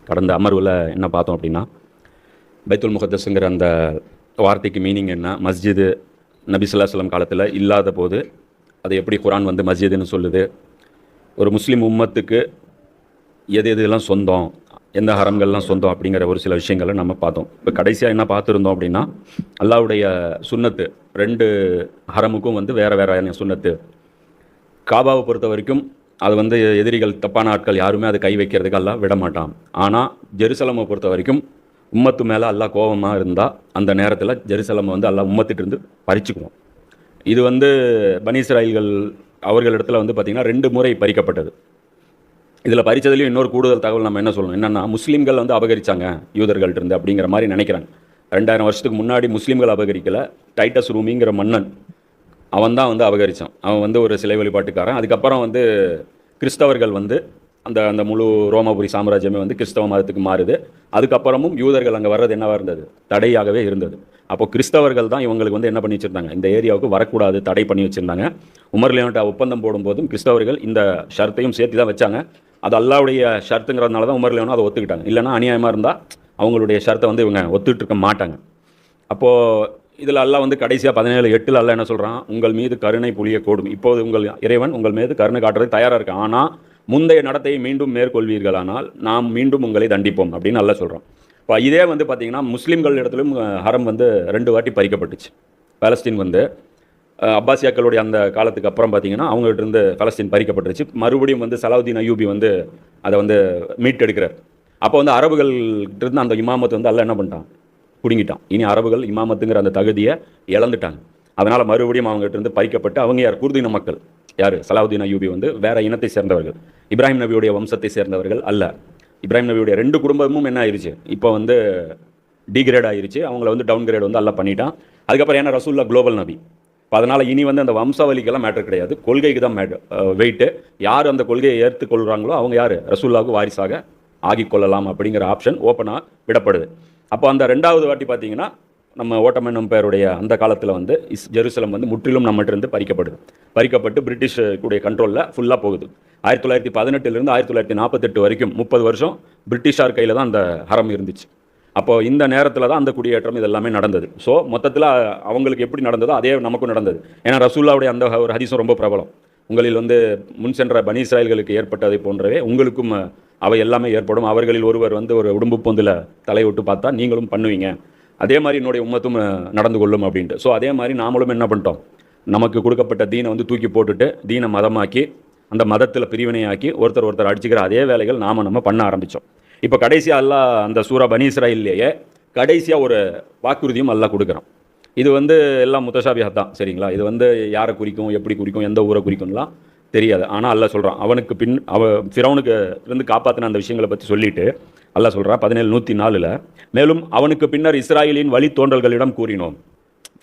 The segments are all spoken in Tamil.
கடந்த அமர்வில் என்ன பார்த்தோம் அப்படின்னா, பைத்துல் முகத்தஸுங்கிற அந்த வார்த்தைக்கு மீனிங் என்ன, மஸ்ஜிது நபி ஸல்லல்லாஹு அலைஹி வஸல்லம் காலத்தில் இல்லாத போது அது எப்படி குர்ஆன் வந்து மஸ்ஜிதுன்னு சொல்லுது, ஒரு முஸ்லீம் உம்மத்துக்கு எது எதுலாம் சொந்தம், எந்த ஹரம்கள்லாம் சொந்தம் அப்படிங்கிற ஒரு சில விஷயங்களை நம்ம பார்த்தோம். இப்போ கடைசியாக என்ன பார்த்துருந்தோம் அப்படின்னா, அல்லாஹ்வுடைய சுன்னத்து 2 ஹரமுக்கும் வந்து வேறு வேறு சுன்னத்து. காபாவை பொறுத்த வரைக்கும் அது வந்து எதிரிகள், தப்பான ஆட்கள் யாருமே அதை கை வைக்கிறதுக்கு அல்லாஹ் விட மாட்டான். ஆனால் ஜெருசலமை பொறுத்த வரைக்கும் உம்மத்து மேலே அல்லாஹ் கோபமாக இருந்தால் அந்த நேரத்தில் ஜெருசலமை வந்து அல்லாஹ் உம்மத்திட்டிருந்து பறிச்சுக்குவோம். இது வந்து பனி இஸ்ராயீல்கள் அவர்களிடத்தில் வந்து பார்த்திங்கன்னா 2 முறை பறிக்கப்பட்டது. இதில் பறித்ததுலேயும் இன்னொரு கூடுதல் தகவல் நம்ம என்ன சொல்லணும், என்னென்னா முஸ்லீம்கள் வந்து அபகரித்தாங்க யூதர்கள்ட்டிருந்து அப்படிங்கிற மாதிரி நினைக்கிறாங்க. 2000 வருஷத்துக்கு முன்னாடி முஸ்லீம்கள் அபகரிக்கலை, டைட்டஸ் ரூமிங்கிற மன்னன் அவன் தான் வந்து அபகரித்தான். அவன் வந்து ஒரு சிலை வழிபாட்டுக்காரன். அதுக்கப்புறம் வந்து கிறிஸ்தவர்கள் வந்து அந்த முழு ரோமாபுரி சாம்ராஜ்யமே வந்து கிறிஸ்தவ மதத்துக்கு மாறுது. அதுக்கப்புறமும் யூதர்கள் அங்கே வர்றது என்னவாக இருந்தது, தடையாகவே இருந்தது. அப்போது கிறிஸ்தவர்கள் தான் இவங்களுக்கு வந்து என்ன பண்ணி வச்சுருந்தாங்க, இந்த ஏரியாவுக்கு வரக்கூடாது, தடை பண்ணி வச்சுருந்தாங்க. உமர் லியோன்ட்ட ஒப்பந்தம் போடும்போதும் கிறிஸ்தவர்கள் இந்த ஷர்த்தையும் சேர்த்து தான் வச்சாங்க. அது அல்லாவுடைய ஷர்த்துங்கிறதுனால தான் உமர் லியோனும் அதை ஒத்துக்கிட்டாங்க. இல்லைனா அநியாயமாக இருந்தால் அவங்களுடைய ஷர்த்தை வந்து இவங்க ஒத்துக்கிட்டு இருக்க மாட்டாங்க. அப்போது இதில் அல்லாஹ் வந்து கடைசியாக 17:8 அல்லாஹ் என்ன சொல்கிறான், உங்கள் மீது கருணை புளிய கூடும், இப்போது உங்கள் இறைவன் உங்கள் மீது கருணை காட்டுறதுக்கு தயாராக இருக்கான், ஆனால் முந்தைய நடத்தையை மீண்டும் மேற்கொள்வீர்களானால் நாம் மீண்டும் உங்களை தண்டிப்போம் அப்படின்னு அல்லாஹ் சொல்கிறோம். இப்போ இதே வந்து பார்த்திங்கன்னா முஸ்லீம்கள் இடத்துலையும் ஹரம் வந்து 2 வாட்டி பறிக்கப்பட்டுச்சு. பாலஸ்தீன் வந்து அப்பாசியாக்களுடைய அந்த காலத்துக்கு அப்புறம் பார்த்திங்கன்னா அவங்ககிட்ட இருந்து பாலஸ்தீன் பறிக்கப்பட்டுருச்சு. மறுபடியும் வந்து சலாவுதீன் அய்யூபி வந்து அதை வந்து மீட்டெடுக்கிறார். அப்போ வந்து அரபுகள்கிட்ட இருந்து அந்த இமாமத்து வந்து அல்லாஹ் என்ன பண்ணிட்டான், குடுங்கிட்டான். இனி அரபுகள் இமாமத்துங்கிற அந்த தகுதியை இழந்துட்டாங்க. அதனால் மறுபடியும் அவங்ககிட்ட இருந்து பறிக்கப்பட்டு அவங்க யார், குர்தின மக்கள். யார், சலாவுதீன் அய்யூபி வந்து வேறு இனத்தை சேர்ந்தவர்கள், இப்ராஹிம் நபியுடைய வம்சத்தை சேர்ந்தவர்கள் அல்ல. இப்ராஹிம் நபியுடைய 2 குடும்பமும் என்ன ஆயிடுச்சு, இப்போ வந்து டிகிரேட் ஆகிருச்சு. அவங்கள வந்து டவுன் கிரேட் வந்து அல்லாஹ் பண்ணிட்டான். அதுக்கப்புறம் ஏன்னா ரசூலுல்லாஹ் குளோபல் நபி. இப்போ அதனால் இனி வந்து அந்த வம்சாவளிக்கெல்லாம் மேட்டர் கிடையாது, கொள்கைக்கு தான் வெயிட்டு. யார் அந்த கொள்கையை ஏற்றுக்கொள்கிறாங்களோ அவங்க யார், ரசூலுல்லாஹ்வுக்கு வாரிசாக ஆகிக்கொள்ளலாம் அப்படிங்கிற ஆப்ஷன் ஓப்பனாக விடப்படுது. அப்போ அந்த 2வது வாட்டி பார்த்தீங்கன்னா நம்ம ஓட்டமன் எம்பையருடைய அந்த காலத்தில் வந்து ஜெருசலம் வந்து முற்றிலும் நம்மகிட்ட பறிக்கப்பட்டு பிரிட்டிஷ் கூடிய கண்ட்ரோலில் ஃபுல்லாக போகுது. 1918 1948 வரைக்கும் 30 வருஷம் பிரிட்டிஷார் கையில் தான் அந்த ஹரம் இருந்துச்சு. அப்போது இந்த நேரத்தில் தான் அந்த குடியேற்றம் இதெல்லாமே நடந்தது. ஸோ மொத்தத்தில் அவங்களுக்கு எப்படி நடந்ததோ அதே நமக்கும் நடந்தது. ஏன்னா ரசூலுல்லாஹ்வுடைய அந்த ஒரு ஹதீஸும் ரொம்ப பிரபலம். உங்களில் வந்து முன் சென்ற பனி இஸ்ராயீல்களுக்கு ஏற்பட்டதை போன்றவே உங்களுக்கும் அவை எல்லாமே ஏற்படும். அவர்களில் ஒருவர் வந்து ஒரு உடும்பு பொந்தில் தலைவிட்டு பார்த்தா நீங்களும் பண்ணுவீங்க, அதே மாதிரி என்னுடைய உம்மத்தும் நடந்து கொள்ளும் அப்படின்ட்டு. ஸோ அதே மாதிரி நாமளும் என்ன பண்ணிட்டோம், நமக்கு கொடுக்கப்பட்ட தீனை வந்து தூக்கி போட்டுட்டு தீனை மதமாக்கி அந்த மதத்தில் பிரிவினையாக்கி ஒருத்தர் அடிச்சுக்கிற அதே வேலைகள் நம்ம பண்ண ஆரம்பித்தோம். இப்போ கடைசியாக அல்லாஹ் அந்த சூரா பனி இஸ்ராயீல்லையே கடைசியாக ஒரு வாக்குறுதியும் அல்லாஹ் கொடுக்குறான். இது வந்து எல்லாம் முத்தஷாபிஹத் தான், சரிங்களா. இது வந்து யாரை குறிக்கும், எப்படி குறிக்கும், எந்த ஊரை குறிக்கும்லாம் தெரியாது. ஆனால் அல்லாஹ் சொல்கிறான், அவனுக்கு ஃபிரௌனுக்கு இருந்து காப்பாற்றின அந்த விஷயங்களை பற்றி சொல்லிட்டு அல்லாஹ் சொல்கிறான் 17:104 மேலும் அவனுக்கு பின்னர் இஸ்ராயலின் வழித்தோன்றல்களிடம் கூறினோம்,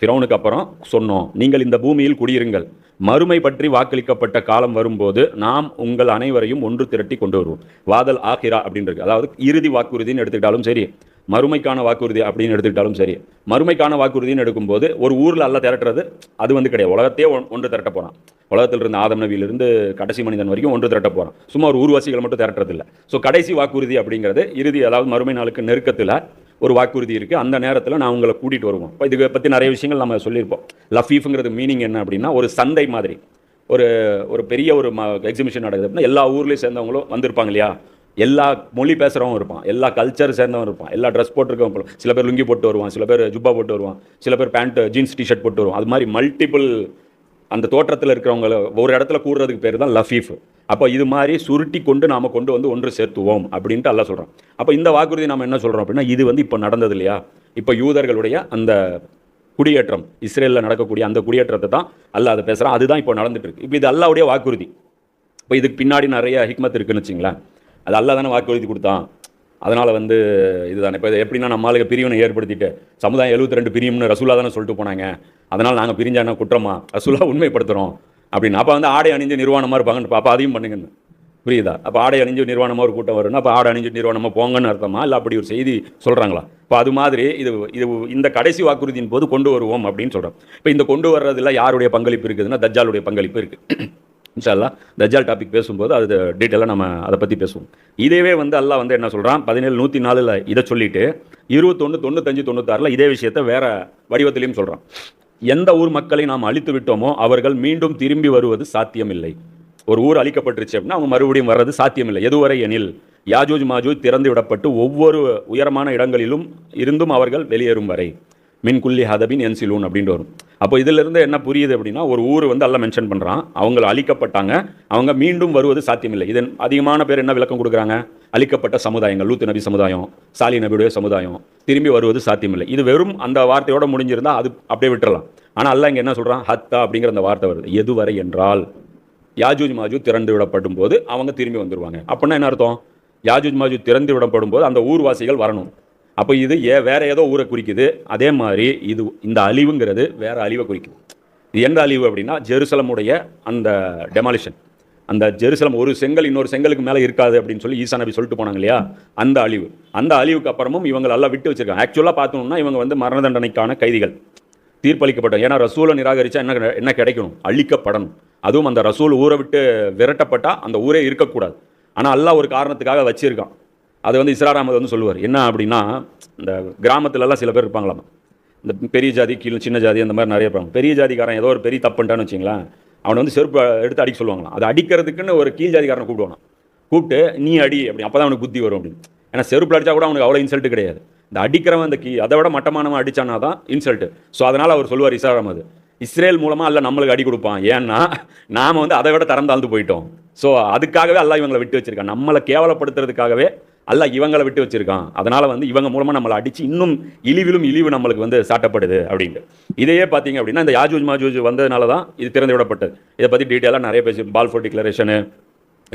ஃபிரௌனுக்கு அப்புறம் சொன்னோம், நீங்கள் இந்த பூமியில் குடியிருங்கள், மறுமை பற்றி வாக்களிக்கப்பட்ட காலம் வரும்போது நாம் உங்கள் அனைவரையும் ஒன்று திரட்டி கொண்டு வருவோம். வாதல் ஆஹிரா அப்படின்றது, அதாவது இறுதி வாக்குறுதின்னு எடுத்துக்கிட்டாலும் சரி, மறுமைக்கான வாக்குறுதி அப்படின்னு எடுத்துக்கிட்டாலும் சரி. மறுமைக்கான வாக்குறுதின்னு எடுக்கும்போது ஒரு ஊரில் அல்ல திரட்டுறது அது வந்து கிடையாது, உலகத்தையே ஒன்று திரட்ட போகிறான். உலகத்தில் இருந்து ஆதம் நபியிலிருந்து கடைசி மனிதன் வரைக்கும் ஒன்று திரட்ட போகிறான். சும்மா ஒரு ஊர்வாசிகளை மட்டும் திரட்டுறது இல்லை. ஸோ கடைசி வாக்குறுதி அப்படிங்கிறது இறுதி, அதாவது மறுமை நாளுக்கு நெருக்கத்தில் ஒரு வாக்குறுதி இருக்குது. அந்த நேரத்தில் நான் உங்களை கூட்டிகிட்டு வருவோம். இப்போ இதை பற்றி நிறைய விஷயங்கள் நம்ம சொல்லியிருப்போம். லஃபீஃபுங்கிறது மீனிங் என்ன அப்படின்னா, ஒரு சந்தை மாதிரி, ஒரு பெரிய ஒரு எக்ஸிபிஷன் நடக்குது அப்படின்னா எல்லா ஊர்லேயும் சேர்ந்தவங்களும் வந்திருப்பாங்க இல்லையா. எல்லா மொழி பேசுகிறவங்க இருப்பான், எல்லா கல்ச்சர் சேர்ந்தவங்க இருப்பான், எல்லா ட்ரெஸ் போட்டிருக்கவங்க. சில பேர் லுங்கி போட்டு வருவான், சில பேர் ஜுப்பா போட்டு வருவான், சில பேர் பேண்ட் ஜீன்ஸ் டிஷர்ட் போட்டு வருவான். அது மாதிரி மல்டிபிள் அந்த தோற்றத்தில் இருக்கிறவங்க ஒரு இடத்துல கூடுறதுக்கு பேர் தான் லஃபீஃப். அப்போ இது மாதிரி சுருட்டி கொண்டு நாம் கொண்டு வந்து ஒன்று சேர்த்துவோம் அப்படின்ட்டு அல்லாஹ் சொல்கிறோம். அப்போ இந்த வாக்குறுதி நம்ம என்ன சொல்கிறோம் அப்படின்னா, இது வந்து இப்போ நடந்தது இல்லையா. இப்போ யூதர்களுடைய அந்த குடியேற்றம், இஸ்ரேலில் நடக்கக்கூடிய அந்த குடியேற்றத்தை தான் அல்லாஹ் அதை பேசுகிறான். அதுதான் இப்போ நடந்துட்டு இருக்கு. இப்போ இது அல்லாஹ்வுடைய வாக்குறுதி. இப்போ இதுக்கு பின்னாடி நிறைய ஹிக்மத் இருக்குன்னு வச்சுங்களேன். அது அல்லாஹ் தானே வாக்குறுதி கொடுத்தான். அதனால் வந்து இதுதானே இப்போ எப்படின்னா, நம்ம ஆளுங்க பிரிவினை ஏற்படுத்திட்டு சமுதாயம் 72 பிரியும்னு ரசூலா தானே சொல்லிட்டு போனாங்க, அதனால் நாங்கள் பிரிஞ்சா என்ன குற்றமா, ரசூலா உண்மைப்படுத்துகிறோம் அப்படின்னு. அப்போ வந்து ஆடை அணிஞ்சு நிர்வாணமாக இருப்பாங்கன்னு, அப்போ அதையும் பண்ணுங்கன்னு புரியுதா. அப்போ ஆடை அணிஞ்சு நிர்வாணமாக ஒரு கூட்டம் வரும்னா அப்போ ஆடை அணிஞ்சு நிர்வாணமாக போங்கன்னு அர்த்தமா, இல்லை அப்படி ஒரு செய்தி சொல்கிறாங்களா. இப்போ அது மாதிரி இது இந்த கடைசி வாக்குறுதியின் போது கொண்டு வருவோம் அப்படின்னு சொல்கிறோம். இப்போ இந்த கொண்டு வர்றதில் யாருடைய பங்களிப்பு இருக்குதுன்னா, தஜ்ஜாலுடைய பங்களிப்பு இருக்குது. இன்ஷா அல்லாஹ் தஜ்ஜால் டாபிக் பேசும்போது அது டீட்டெயிலாக நம்ம அதை பற்றி பேசுவோம். இதேவே வந்து அல்லாஹ் வந்து என்ன சொல்கிறான், 17:104 இதை சொல்லிட்டு 21 95 96 இதே விஷயத்தை வேற வடிவத்திலையும் சொல்கிறான். எந்த ஊர் மக்களை நாம் அழித்து விட்டோமோ அவர்கள் மீண்டும் திரும்பி வருவது சாத்தியமில்லை. ஒரு ஊர் அழிக்கப்பட்டுருச்சு அப்படின்னா அவங்க மறுபடியும் வர்றது சாத்தியமில்லை. எதுவரை எனில் யாஜூஜ் மாஜூஜ் திறந்து விடப்பட்டு ஒவ்வொரு உயரமான இடங்களிலும் இருந்தும் அவர்கள் வெளியேறும் வரை மின் குல்லி ஹதபின் என்சிலூன் அப்படின்ட்டு வரும். அப்போ இதிலிருந்து என்ன புரியுது அப்படின்னா, ஒரு ஊர் வந்து எல்லாம் மென்ஷன் பண்ணுறான், அவங்க அழிக்கப்பட்டாங்க, அவங்க மீண்டும் வருவது சாத்தியமில்லை. இதன் அதிகமான பேர் என்ன விளக்கம் கொடுக்குறாங்க, அழிக்கப்பட்ட சமுதாயங்கள், லூத் நபி சமுதாயம், சாலி நபியுடைய சமுதாயம் திரும்பி வருவது சாத்தியமில்லை. இது வெறும் அந்த வார்த்தையோட முடிஞ்சிருந்தால் அது அப்படியே விட்டுறலாம். ஆனால் அல்லாஹ் இங்கே என்ன சொல்கிறான், ஹத்தா அப்படிங்கிற அந்த வார்த்தை வருது. எதுவரை என்றால் யாஜூஜ் மாஜூஜ் திறந்து விடப்படும் போது அவங்க திரும்பி வந்துடுவாங்க. அப்படின்னா என்ன அர்த்தம், யாஜூஜ் மாஜூஜ் திறந்து விடப்படும் போது அந்த ஊர்வாசிகள் வரணும். அப்போ இது வேற ஏதோ ஊரை குறிக்குது. அதே மாதிரி இது இந்த அழிவுங்கிறது வேற அழிவை குறிக்குது. இது எந்த அழிவு அப்படின்னா, ஜெருசலமுடைய அந்த டெமாலிஷன், அந்த ஜெருசலம் ஒரு செங்கல் இன்னொரு செங்கலுக்கு மேலே இருக்காது அப்படின்னு சொல்லி ஈசா நபி சொல்லிட்டு போனாங்க இல்லையா, அந்த அழிவு. அந்த அழிவுக்கு அப்புறமும் இவங்க எல்லாம் விட்டு வச்சிருக்காங்க. ஆக்சுவலாக பார்த்தோம்னா இவங்க வந்து மரண தண்டனைக்கான கைதிகள், தீர்ப்பளிக்கப்பட்டோம். ஏன்னா ரசூலை நிராகரிச்சா என்ன கிடைக்கணும், அழிக்கப்படணும். அதுவும் அந்த ரசூல் ஊரை விட்டு விரட்டப்பட்டால் அந்த ஊரே இருக்கக்கூடாது. ஆனால் அல்லாஹ் ஒரு காரணத்துக்காக வச்சிருக்கான். அது வந்து இஸ்ரார் அஹமது வந்து சொல்லுவார். என்ன அப்படின்னா, இந்த கிராமத்துலலாம் சில பேர் இருப்பாங்களாம், இந்த பெரிய ஜாதி கீழே சின்ன ஜாதி அந்த மாதிரி நிறைய இருப்பாங்க. பெரிய ஜாதிக்காரன் ஏதோ ஒரு பெரிய தப்பு பண்ணிட்டான்னு வச்சிங்களேன், அவனை வந்து செருப்பு எடுத்து அடிக்க சொல்லுவாங்களாம். அது அடிக்கிறதுக்குன்னு ஒரு கீழ் ஜாதிக்காரனை கூப்பிடுவான், கூப்பிட்டு நீ அடி அப்படி, அப்போ தான் அவனுக்கு புத்தி வரும் அப்படின்னு. ஏன்னா செருப்பு அடித்தா கூட அவனுக்கு அவ்வளோ இன்சல்ட்டு கிடையாது. இந்த அடிக்கிறவன் அந்த அதை விட மட்டமானவன் அடித்தானா தான் இன்சல்ட்டு. ஸோ அதனால் அவர் சொல்லுவார் இஸ்ரார் அஹமது, இஸ்ரேல் மூலமாக அல்ல நம்மளுக்கு அடி கொடுப்பான். ஏன்னா நாம் வந்து அதை விட தரம் தாழ்ந்து போயிட்டோம். ஸோ அதுக்காகவே அல்லாஹ் இவங்களை விட்டு வச்சிருக்கான். நம்மளை கேவலப்படுத்துறதுக்காகவே அல்லாஹ் இவங்களை விட்டு வச்சிருக்கான். அதனால் வந்து இவங்க மூலமாக நம்மளை அடித்து இன்னும் இழிவிலும் இழிவு நம்மளுக்கு வந்து சாட்டப்படுது அப்படின்ட்டு. இதையே பார்த்தீங்க அப்படின்னா இந்த யாஜூஜ் மாஜூஜ் வந்ததுனால தான் இது திறந்து விடப்பட்டது. இதை பற்றி டீட்டெயிலாக நிறைய பேசி, பால்ஃபோர் டிக்ளரேஷனு,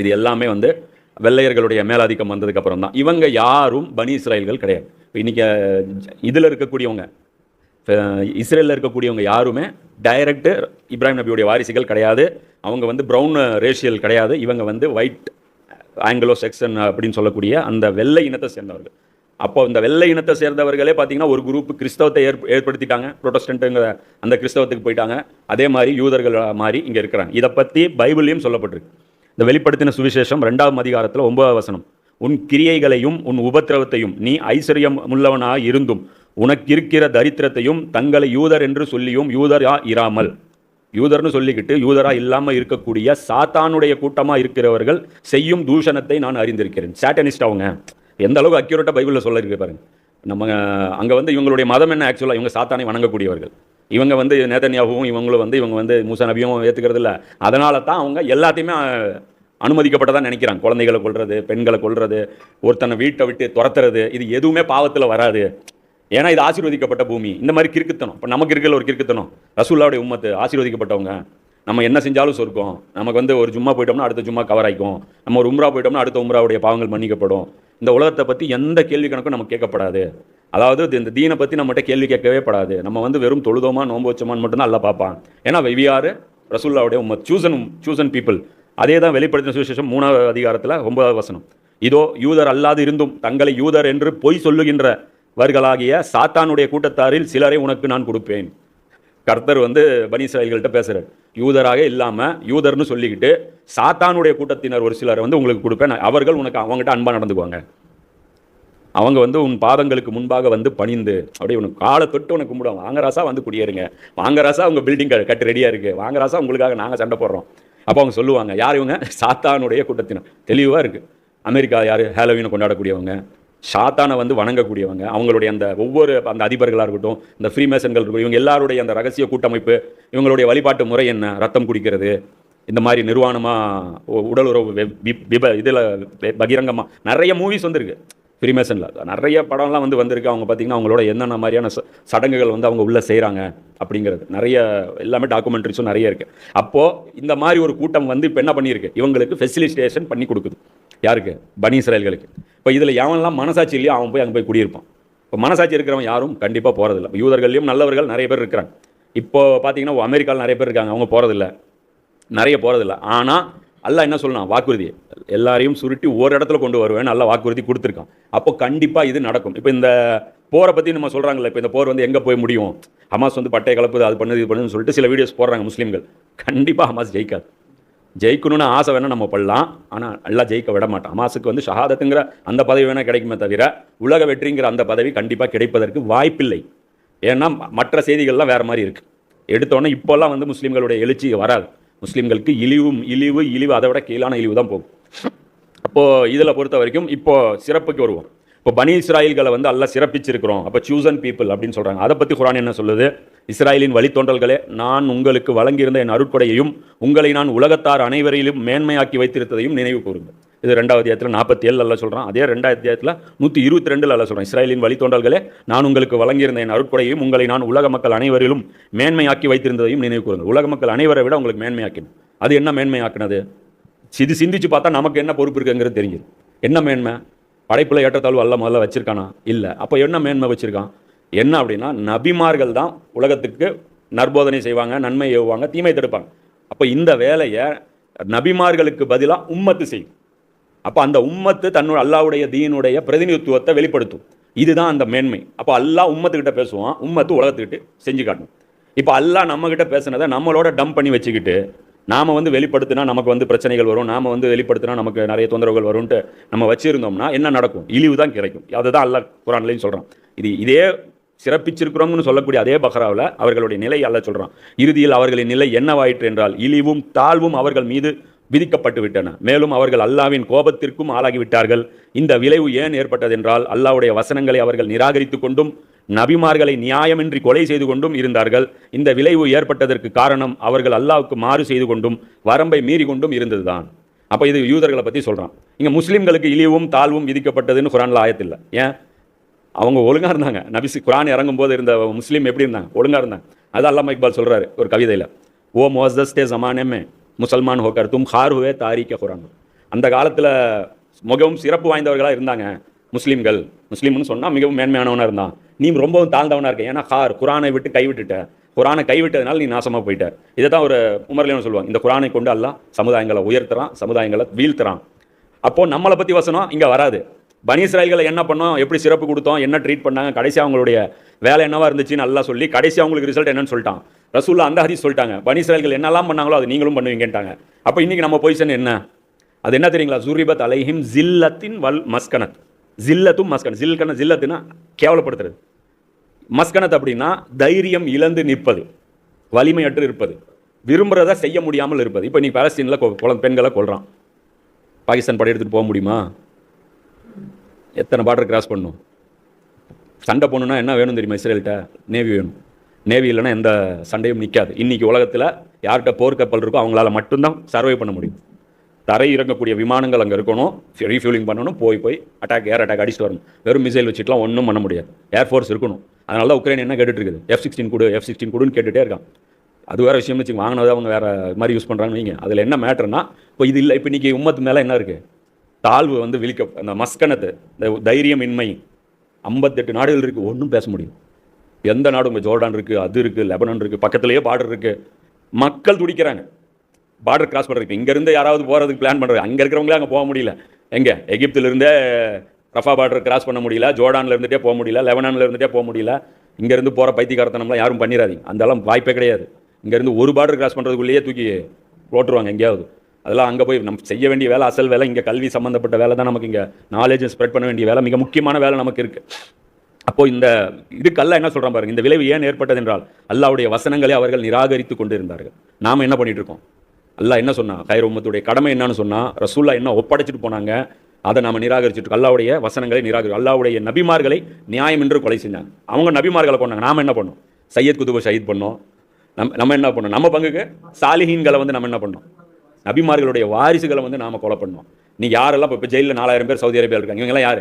இது எல்லாமே வந்து வெள்ளையர்களுடைய மேலாதிக்கம் வந்ததுக்கப்புறம் தான். இவங்க யாரும் பனி இஸ்ராயல்கள் கிடையாது. இப்போ இன்றைக்கி இதில் இருக்கக்கூடியவங்க, இஸ்ரேலில் இருக்கக்கூடியவங்க யாருமே டைரக்டு இப்ராஹிம் நபியுடைய வாரிசுகள் கிடையாது. அவங்க வந்து ப்ரௌன் ரேஷியல் கிடையாது. இவங்க வந்து ஒயிட் ஆங்கிலோ செக்ஷன் அப்படின்னு சொல்லக்கூடிய அந்த வெள்ளை இனத்தை சேர்ந்தவர்கள். அப்போ இந்த வெள்ளை இனத்தை சேர்ந்தவர்களே பார்த்தீங்கன்னா ஒரு குரூப் கிறிஸ்தவத்தை ஏற்படுத்திட்டாங்க, புரோட்டஸ்டன்ட்டுங்கிற அந்த கிறிஸ்தவத்துக்கு போயிட்டாங்க. அதே மாதிரி யூதர்கள் மாதிரி இங்கே இருக்கிறாங்க. இதை பற்றி பைபிள்லையும் சொல்லப்பட்டிருக்கு. இந்த வெளிப்படுத்தின சுவிசேஷம் 2ஆம் அதிகாரத்தில் 9ஆம் வசனம், உன் கிரியைகளையும் உன் உபத்திரவத்தையும் நீ ஐஸ்வர்யம் உள்ளவனாக இருந்தும் உனக்கு இருக்கிற தரித்திரத்தையும் தங்களை யூதர் என்று சொல்லியும் யூதரா இராமல், யூதர்னு சொல்லிக்கிட்டு யூதரா இல்லாமல் இருக்கக்கூடிய சாத்தானுடைய கூட்டமாக இருக்கிறவர்கள் செய்யும் தூஷணத்தை நான் அறிந்திருக்கிறேன். சாட்டனிஸ்ட் அவங்க எந்த அளவுக்கு அக்யூரேட்டாக பைபிளில் சொல்லியிருக்கு பாருங்க. நம்ம அங்கே வந்து இவங்களுடைய மதம் என்ன, ஆக்சுவலாக இவங்க சாத்தானை வணங்கக்கூடியவர்கள். இவங்க வந்து நேதன்யாகவும் இவங்க வந்து மூசா நபியும் ஏற்றுக்கிறது இல்லை. அதனால தான் அவங்க எல்லாத்தையுமே அனுமதிக்கப்பட்டதான் நினைக்கிறாங்க. குழந்தைகளை கொல்றது, பெண்களை கொல்றது, ஒருத்தனை வீட்டை விட்டு துரத்துறது, இது எதுவுமே பாவத்தில் வராது. ஏன்னா இது ஆசீர்வதிக்கப்பட்ட பூமி. இந்த மாதிரி கிறுக்குத்தனம், இப்போ நமக்கு இருக்கிற ஒரு கிறுக்குத்தனம், ரசூலுல்லாஹ்வுடைய உம்மத்து ஆசீர்வதிக்கப்பட்டவங்க, நம்ம என்ன செஞ்சாலும் சொர்க்கம். நமக்கு வந்து ஒரு ஜும்மா போயிட்டோம்னா அடுத்த ஜும்மா கவர் ஆகிக்கும், நம்ம ஒரு உம்ரா போயிட்டோம்னா அடுத்த உம்ராவுடைய பாவங்கள் மன்னிக்கப்படும். இந்த உலகத்தை பற்றி எந்த கேள்வி கணக்கும் நமக்கு கேட்கப்படாது. அதாவது இந்த தீனை பற்றி நம்மகிட்ட கேள்வி கேட்கவே படாது. நம்ம வந்து வெறும் தொழுதோமா நோன்பு வச்சோமான்னு மட்டும்தான் அல்ல பார்ப்பான். ஏன்னா வெவ்வியாறு ரசூலுல்லாஹ்வுடைய உம்மத், சூசன் பீப்புள். அதே தான் வெளிப்படுத்தின சுவிசேஷம் 3ஆம் அதிகாரத்தில் 9ஆம் வசனம், இதோ யூதர் அல்லாது இருந்தும் தங்களை யூதர் என்று பொய் சொல்லுகின்றவர்களாகிய சாத்தானுடைய கூட்டத்தாரில் சிலரை உனக்கு நான் கொடுப்பேன். கர்த்தர் வந்து பனி இஸ்ராயல்கள்ட்ட பேசுகிறார். யூதராக இல்லாமல் யூதர்னு சொல்லிக்கிட்டு சாத்தானுடைய கூட்டத்தினர் ஒரு சிலரை வந்து உங்களுக்கு கொடுப்பேன். அவர்கள் உனக்கு அவங்ககிட்ட அன்பாக நடந்துக்குவாங்க. அவங்க வந்து உன் பாதங்களுக்கு முன்பாக வந்து பணிந்து அப்படியே உனக்கு காலை தொட்டு உனக்கு கும்பிடுவாங்க. வாங்கராசா வந்து குடியேறுங்க, வாங்கராசா உங்கள் பில்டிங் கட்டு ரெடியாக இருக்குது, வாங்கராசா உங்களுக்காக நாங்கள் சண்டை போடுறோம். அப்போ அவங்க சொல்லுவாங்க, யார் இவங்க? சாத்தானுடைய கூட்டத்தினர். தெளிவாக இருக்குது. அமெரிக்கா யார்? ஹாலோவீனை கொண்டாடக்கூடியவங்க, சாத்தானை வந்து வணங்கக்கூடியவங்க, அவங்களுடைய அந்த ஒவ்வொரு அந்த அதிபர்களாக இருக்கட்டும், இந்த ஃப்ரீமேசன்கள் இருக்கட்டும், இவங்க எல்லாருடைய அந்த ரகசிய கூட்டமைப்பு, இவங்களுடைய வழிபாட்டு முறை என்ன, ரத்தம் குடிக்கிறது, இந்த மாதிரி நிர்வாணமாக உடல் உறவு இதில் பகிரங்கமாக நிறைய மூவிஸ் வந்துருக்கு. ஃப்ரீமேசனில் நிறைய படம்லாம் வந்திருக்கு. அவங்க பார்த்திங்கன்னா அவங்களோட என்னென்ன மாதிரியான சடங்குகள் வந்து அவங்க உள்ளே செய்கிறாங்க அப்படிங்கிறது நிறைய எல்லாமே டாக்குமெண்ட்ரிஸும் நிறைய இருக்குது. அப்போது இந்த மாதிரி ஒரு கூட்டம் வந்து இப்போ என்ன பண்ணியிருக்கு, இவங்களுக்கு ஃபெசிலிட்டேஷன் பண்ணி கொடுக்குது. யாருக்கு? பனி இஸ்ராயல்களுக்கு. இப்போ இதில் எவன்லாம் மனசாட்சி இல்லையோ அவன் போய் அங்கே போய் குடியிருப்பான். இப்போ மனசாட்சி இருக்கிறவன் யாரும் கண்டிப்பாக போகிறதில்ல. யூதர்களையும் நல்லவர்கள் நிறைய பேர் இருக்கிறாங்க. இப்போ பார்த்தீங்கன்னா அமெரிக்காவில் நிறைய பேர் இருக்காங்க, அவங்க போகிறதில்ல, நிறைய போகிறதில்ல. ஆனால் அல்லாஹ் என்ன சொல்லலாம், வாக்குறுதி எல்லாரையும் சுருட்டி ஒரு இடத்துல கொண்டு வருவேன், நல்லா வாக்குறுதி கொடுத்துருக்கான். அப்போ கண்டிப்பாக இது நடக்கும். இப்போ இந்த போரை பற்றி நம்ம சொல்கிறாங்கல்ல, இப்போ இந்த போர் வந்து எங்கே போய் முடியும், ஹமாஸ் வந்து பட்டை கலப்புது, அது பண்ணுது, இது பண்ணுதுன்னு சொல்லிட்டு சில வீடியோஸ் போடுறாங்க முஸ்லீம்கள். கண்டிப்பாக ஹமாஸ் ஜெயிக்காது. ஜெயிக்கணும்னு ஆசை வேணால் நம்ம பண்ணலாம், ஆனால் எல்லாம் ஜெயிக்க விட மாட்டோம். ஹமாஸுக்கு வந்து ஷஹாதத்துங்கிற அந்த பதவி வேணால் கிடைக்குமே தவிர உலக வெற்றிங்கிற அந்த பதவி கண்டிப்பாக கிடைப்பதற்கு வாய்ப்பில்லை. ஏன்னா மற்ற செய்திகள்லாம் வேறு மாதிரி இருக்குது. எடுத்தோன்னே இப்போல்லாம் வந்து முஸ்லீம்களுடைய எழுச்சி வராது. முஸ்லீம்களுக்கு இழிவு அதை விட கீழான இழிவு தான் போகும். அப்போது இதில் பொறுத்த வரைக்கும் இப்போது சிறப்புக்கு வருவோம். இப்போ பனி இஸ்ராயல்களை வந்து அல்லாஹ் சிறப்பிச்சிருக்கிறோம். அப்போ சூசன் பீப்புள் அப்படின்னு சொல்கிறாங்க. அதை பற்றி குர்ஆன் என்ன சொல்லுது? இஸ்ராயலின் வழித்தோன்றல்களே, நான் உங்களுக்கு வழங்கியிருந்த என் அருட்கொடையையும் உங்களை நான் உலகத்தார் அனைவரையிலும் மேன்மையாக்கி வைத்திருந்ததையும் நினைவு கூறுங்கள். இது 2வது அத்தியாயத்தில் 47 அல்ல சொல்கிறான். அதே 2வது அத்தியாயத்தில் 122 அல்ல சொல்கிறான். இஸ்ராயலின் வழித்தோன்றல்களே, நான் உங்களுக்கு வழங்கியிருந்த என் அருட்கொடையையும் உங்களை நான் உலக மக்கள் அனைவரிலும் மேன்மையாக்கி வைத்திருந்ததையும் நினைவு கூறுங்கள். உலக மக்கள் அனைவரை விட உங்களுக்கு மேன்மையாக்கணும். அது என்ன மேன்மையாக்குனது? சிந்திச்சு பார்த்தா நமக்கு என்ன பொறுப்பு இருக்குங்கிறது தெரியுது. என்ன மேன்மை? படைப்பில் ஏற்றத்தாழ்வு அல்ல முதல்ல வச்சிருக்கானா? இல்லை. அப்போ என்ன மேன்மை வச்சிருக்கான்? என்ன அப்படின்னா, நபிமார்கள் தான் உலகத்துக்கு நற்போதனை செய்வாங்க, நன்மை ஏவுவாங்க, தீமை தடுப்பாங்க. அப்போ இந்த வேலையை நபிமார்களுக்கு பதிலாக உம்மத்து செய்யும். அப்போ அந்த உம்மத்து தன்னோட அல்லாவுடைய தீனுடைய பிரதிநிதித்துவத்தை வெளிப்படுத்தும். இதுதான் அந்த மேன்மை. அப்போ அல்லாஹ் உம்மத்துக்கிட்ட பேசுவான், உம்மத்து உலகத்துக்கிட்ட செஞ்சு காட்டணும். இப்போ அல்லாஹ் நம்மகிட்ட பேசுனதை நம்மளோட டம்ப் பண்ணி வச்சுக்கிட்டு நாம் வந்து வெளிப்படுத்தினா நமக்கு வந்து பிரச்சனைகள் வரும், நாம் வந்து வெளிப்படுத்தினா நமக்கு நிறைய தொந்தரவுகள் வரும்ன்ட்டு நம்ம வச்சுருந்தோம்னா என்ன நடக்கும்? இழிவு தான் கிடைக்கும். அதுதான் அல்லாஹ் குர்ஆன்லையும் சொல்கிறான். இதே சிறப்பிச்சிருக்கிறோம்னு சொல்லக்கூடிய அதே பக்ராவில் அவர்களுடைய நிலை அல்லாஹ் சொல்கிறான். இறுதியில் அவர்களின் நிலை என்னவாயிற்று என்றால், இழிவும் தாழ்வும் அவர்கள் மீது விதிக்கப்பட்டு விட்டன. மேலும் அவர்கள் அல்லாஹ்வின் கோபத்திற்கும் ஆளாகிவிட்டார்கள். இந்த விளைவு ஏன் ஏற்பட்டது என்றால், அல்லாஹ்வுடைய வசனங்களை அவர்கள் நிராகரித்து கொண்டும் நபிமார்களை நியாயமின்றி கொலை செய்து கொண்டும் இருந்தார்கள். இந்த விளைவு ஏற்பட்டதற்கு காரணம் அவர்கள் அல்லாஹ்வுக்கு மாறு செய்து கொண்டும் வரம்பை மீறி கொண்டும் இருந்ததுதான். அப்போ இது யூதர்களை பற்றி சொல்கிறான். இங்கே முஸ்லீம்களுக்கு இழிவும் தாழ்வும் விதிக்கப்பட்டதுன்னு குர்ஆனில் ஆயத்தில். ஏன்? அவங்க ஒழுங்காக இருந்தாங்க. குர்ஆன் இறங்கும் போது இருந்த முஸ்லீம் எப்படி இருந்தாங்க? ஒழுங்காக இருந்தாங்க. அது அல்லாமா இக்பால் சொல்கிறாரு ஒரு கவிதையில், ஓ மோஸ்தஸ்தே ஜமானே முசல்மான் ஹோக்கர் தும் ஹார் ஹுவே தாரிக்க குர்ஆன். அந்த காலத்தில் மிகவும் சிறப்பு வாய்ந்தவர்களாக இருந்தாங்க முஸ்லீம்னு சொன்னால் மிகவும் மேன்மையானவனாக இருந்தான். நீ ரொம்பவும் தாழ்ந்தவனாக இருக்க. ஏன்னா குர்ஆனை விட்டு கைவிட்டுட்ட. குர்ஆனை கைவிட்டதுனால நீ நாசமாக போயிட்ட. இதை தான் ஒரு உமர்லேன்னு சொல்லுவாங்க. இந்த குர்ஆனை கொண்டு அல்லாஹ் சமுதாயங்களை உயர்த்துறான், சமுதாயங்களை வீழ்த்துறான். அப்போது நம்மளை பற்றி வசனம் இங்கே வராது. பனி இஸ்ராயல்களை என்ன பண்ணோம், எப்படி சிறப்பு கொடுத்தோம், என்ன ட்ரீட் பண்ணாங்க, கடைசி அவங்களுடைய வேலை என்னவா இருந்துச்சுன்னு நல்லா சொல்லி கடைசி அவங்களுக்கு ரிசல்ட் என்னன்னு சொல்லிட்டான். ரசூல்லா அந்த ஹதீஸ் சொல்லிட்டாங்க, பனி இஸ்ராயல்கள் என்னெல்லாம் பண்ணாங்களோ அது நீங்களும் பண்ணுவீங்கன்ட்டாங்க. அப்போ இன்றைக்கி நம்ம பொசிஷன் என்ன? அது என்ன தெரியுங்களா? ஜுரிபத் அலைஹிம் ஜில்லத்தின் வல் மஸ்கனத். ஜில்லத்தும் மஸ்கனத். ஜில்லத்துனா கேவலப்படுத்துறது. மஸ்கனத் அப்படின்னா தைரியம் இழந்து நிற்பது, வலிமையற்று இருப்பது, விரும்புகிறத செய்ய முடியாமல் இருப்பது. இப்போ நீ பாலஸ்தீனில் பெண்களை கொள்கிறான். பாகிஸ்தான் படை எடுத்துகிட்டு போக முடியுமா? எத்தனை பார்டர் கிராஸ் பண்ணணும்? சண்டை போகணுன்னா என்ன வேணும் தெரியுமா? இஸ்ரேல்கிட்ட நேவி வேணும். நேவி இல்லைன்னா எந்த சண்டையும் நிற்காது. இன்றைக்கி உலகத்தில் யார்கிட்ட போர்க்கப்பல் இருக்கோ அவங்களால மட்டும்தான் சர்வை பண்ண முடியும். தரை இறங்கக்கூடிய விமானங்கள் அங்கே இருக்கணும், ரீஃபியூலிங் பண்ணணும், போய் ஏர் அட்டாக் அடிச்சுட்டு வரணும். வெறும் மிசைல் வச்சுட்டுலாம் ஒன்றும் பண்ண முடியாது. ஏர்ஃபோர்ஸ் இருக்கணும். அதனால தான் உக்ரைன் என்ன கேட்டுட்டு இருக்குது, F-16 கொடுன்னு கேட்டுகிட்டே இருக்கான். அது வேறு விஷயம்னு வச்சு வாங்கினது அவங்க வேறு மாதிரி யூஸ் பண்ணுறாங்கன்னு வைங்க. அதில் என்ன மேட்டர்னா, இப்போ இது இல்லை. இப்போ இன்றைக்கி உம்மத்து மேலே என்ன இருக்குது? தாழ்வு வந்து அந்த மஸ்கனத்து, இந்த தைரியமின்மை. 58 நாடுகள் இருக்குது, ஒன்றும் பேச முடியும். எந்த நாடும் இங்கே ஜோர்டான் இருக்குது, அது இருக்குது, லெபனான் இருக்குது, பக்கத்துலேயே பார்டர் இருக்குது. மக்கள் துடிக்கிறாங்க பார்டர் கிராஸ் பண்ணுறதுக்கு. இங்கேருந்து யாராவது போகிறதுக்கு பிளான் பண்ணுறது, அங்கே இருக்கிறவங்களே அங்கே போக முடியல. எங்கே? எகிப்திலிருந்தே ரஃபா பார்டர் கிராஸ் பண்ண முடியல, ஜோர்டானில் இருந்துகிட்டே போக முடியல, லெபனானில் இருந்துகிட்டே போக முடியல. இங்கேருந்து போகிற பைத்தியக்காரத்தனம்லாம் யாரும் பண்ணிடாதீங்க. அதெல்லாம் வாய்ப்பே கிடையாது. இங்கேருந்து ஒரு பார்டர் கிராஸ் பண்ணுறதுக்குள்ளேயே தூக்கி போட்டுருவாங்க எங்கேயாவது. அதெல்லாம் அங்கே போய் நம்ம செய்ய வேண்டிய வேலை, அசல் வேலை இங்கே கல்வி சம்மந்தப்பட்ட வேலை தான். நமக்கு இங்கே நாலேஜை ஸ்ப்ரெட் பண்ண வேண்டிய வேலை, மிக முக்கியமான வேலை நமக்கு இருக்குது. அப்போது இந்த இதுக்கெல்லாம் என்ன சொல்கிறான் பாருங்கள். இந்த விளைவு ஏன் ஏற்பட்டது என்றால், அல்லாஹ்வுடைய வசனங்களை அவர்கள் நிராகரித்து கொண்டு இருந்தார்கள். நாம் என்ன பண்ணிகிட்டு இருக்கோம்? அல்லாஹ் என்ன சொன்னால், கைர் உம்மத்துடைய கடமை என்னன்னு சொன்னால், ரசூல்லா என்ன ஒப்படைச்சிட்டு போனாங்க அதை நாம் நிராகரிச்சுட்டு அல்லாஹ்வுடைய வசனங்களை அல்லாஹ்வுடைய நபிமார்களை நியாயம் என்று கொலை செஞ்சாங்க. அவங்க நபிமார்களை கொண்டாங்க. நாம் என்ன பண்ணோம்? சையத் குதுபை ஷஹீத் பண்ணோம். நம்ம என்ன பண்ணோம்? நம்ம பங்குக்கு சாலிஹீன்களை வந்து நம்ம என்ன பண்ணோம்? நபிமார்களுடைய வாரிசுகளை வந்து நாம் கொலை பண்ணோம். நீ யாரெல்லாம் இப்போ ஜெயிலில் 4000 பேர் சவுதி அரேபியா இருக்காங்க, இவங்கெல்லாம் யார்?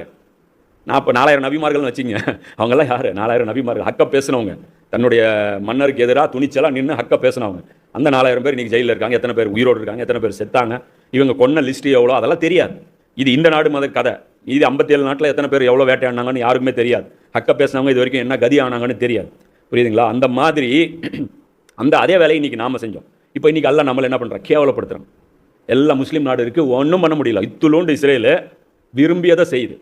நான் இப்போ 4000 நபிமார்கள்னு வச்சிங்க. அவங்கெல்லாம் யார்? 4000 நபிமார்கள், ஹக்க பேசினவங்க, தன்னுடைய மன்னருக்கு எதிராக துணிச்சலாக நின்று ஹக்க பேசினவங்க. அந்த 4000 பேர் இன்றைக்கி ஜெயிலில் இருக்காங்க. எத்தனை பேர் உயிரோடு இருக்காங்க, எத்தனை பேர் செத்தாங்க, இவங்க கொன்ன லிஸ்ட்டு எவ்வளோ, அதெல்லாம் தெரியாது. இது இந்த நாடு மத கதை. இது 57 நாட்டில் எத்தனை பேர் எவ்வளோ வேட்டையாடினாங்கன்னு யாருக்குமே தெரியாது. ஹக்க பேசினவங்க இது வரைக்கும் என்ன கதி ஆனாங்கன்னு தெரியாது. புரியுதுங்களா? அந்த மாதிரி அதே வேலையை இன்றைக்கி நாம் செஞ்சோம். இப்போ இன்றைக்கி அல்லாஹ் நம்மளை என்ன பண்ணுறான்? கேவலப்படுத்துகிறான். எல்லா முஸ்லீம் நாடு இருக்குது, ஒன்றும் பண்ண முடியல. இத்துலோண்டு இஸ்ரேல் விரும்பியதை செய்யுது.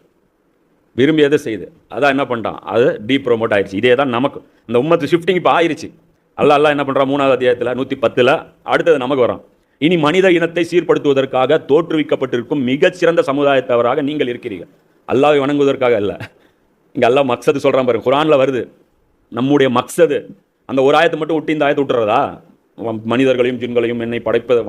அதான் என்ன பண்ணிட்டான்? அது ப்ரோமோட் ஆயிடுச்சு. இதே தான் நமக்கு இந்த உம்மத்து ஷிஃப்டிங் இப்போ ஆயிடுச்சு. அல்லாஹ் என்ன பண்ணுறான்? 3வது அத்தியாயத்தில் 110 அடுத்தது நமக்கு வரான். இனி மனித இனத்தை சீர்படுத்துவதற்காக தோற்றுவிக்கப்பட்டிருக்கும் மிகச்சிறந்த சமுதாயத்தவராக நீங்கள் இருக்கிறீர்கள். அல்லாஹ்வை வணங்குவதற்காக அல்ல. இங்க அல்லாஹ் மக்சது சொல்றான் பாருங்க, குர்ஆன்ல வருது நம்முடைய மக்சது. அந்த ஒரு ஆயத்தை மட்டும் விட்டு இந்த ஆயத்தை விட்டுறதா? மனிதர்களையும் ஜின்களையும் என்னை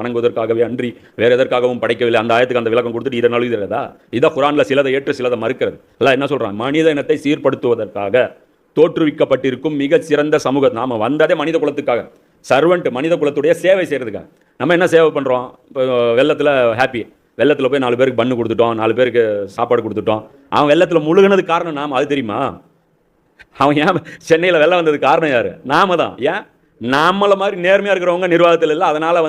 வணங்குவதற்காகவே அன்றி வேற எதற்காகவும் படைக்கவில்லை. அந்த ஆயத்துக்கு அந்த விளக்கம் கொடுத்துட்டு இதனால் எழுதுறதா? இதான் குர்ஆன்ல சிலதை ஏற்று சிலதை மறுக்கிறது. அல்லாஹ் என்ன சொல்றான்? மனித இனத்தை சீர்படுத்துவதற்காக தோற்றுவிக்கப்பட்டிருக்கும் மிக சிறந்த சமூகம். நாம வந்ததே மனித குலத்துக்காக, சர்வெண்ட், மனித குலத்துடைய சேவை செய்யறதுக்காக. நம்ம என்ன சேவை பண்றோம்? இப்போ வெள்ளத்தில் ஹாப்பி, வெள்ளத்தில் போய் 4 பேருக்கு பண்ணு கொடுத்துட்டோம், 4 பேருக்கு சாப்பாடு கொடுத்துட்டோம். அவன் வெள்ளத்தில் முழுகினது காரணம் நாம, அது தெரியுமா? அவன் ஏன் சென்னையில் வெள்ளம் வந்தது காரணம் யாரு? நாம தான். ஏன்? நம்மள மாதிரி நேர்மையாக இருக்கிறவங்க நிர்வாகத்தில் இல்லை, அதனால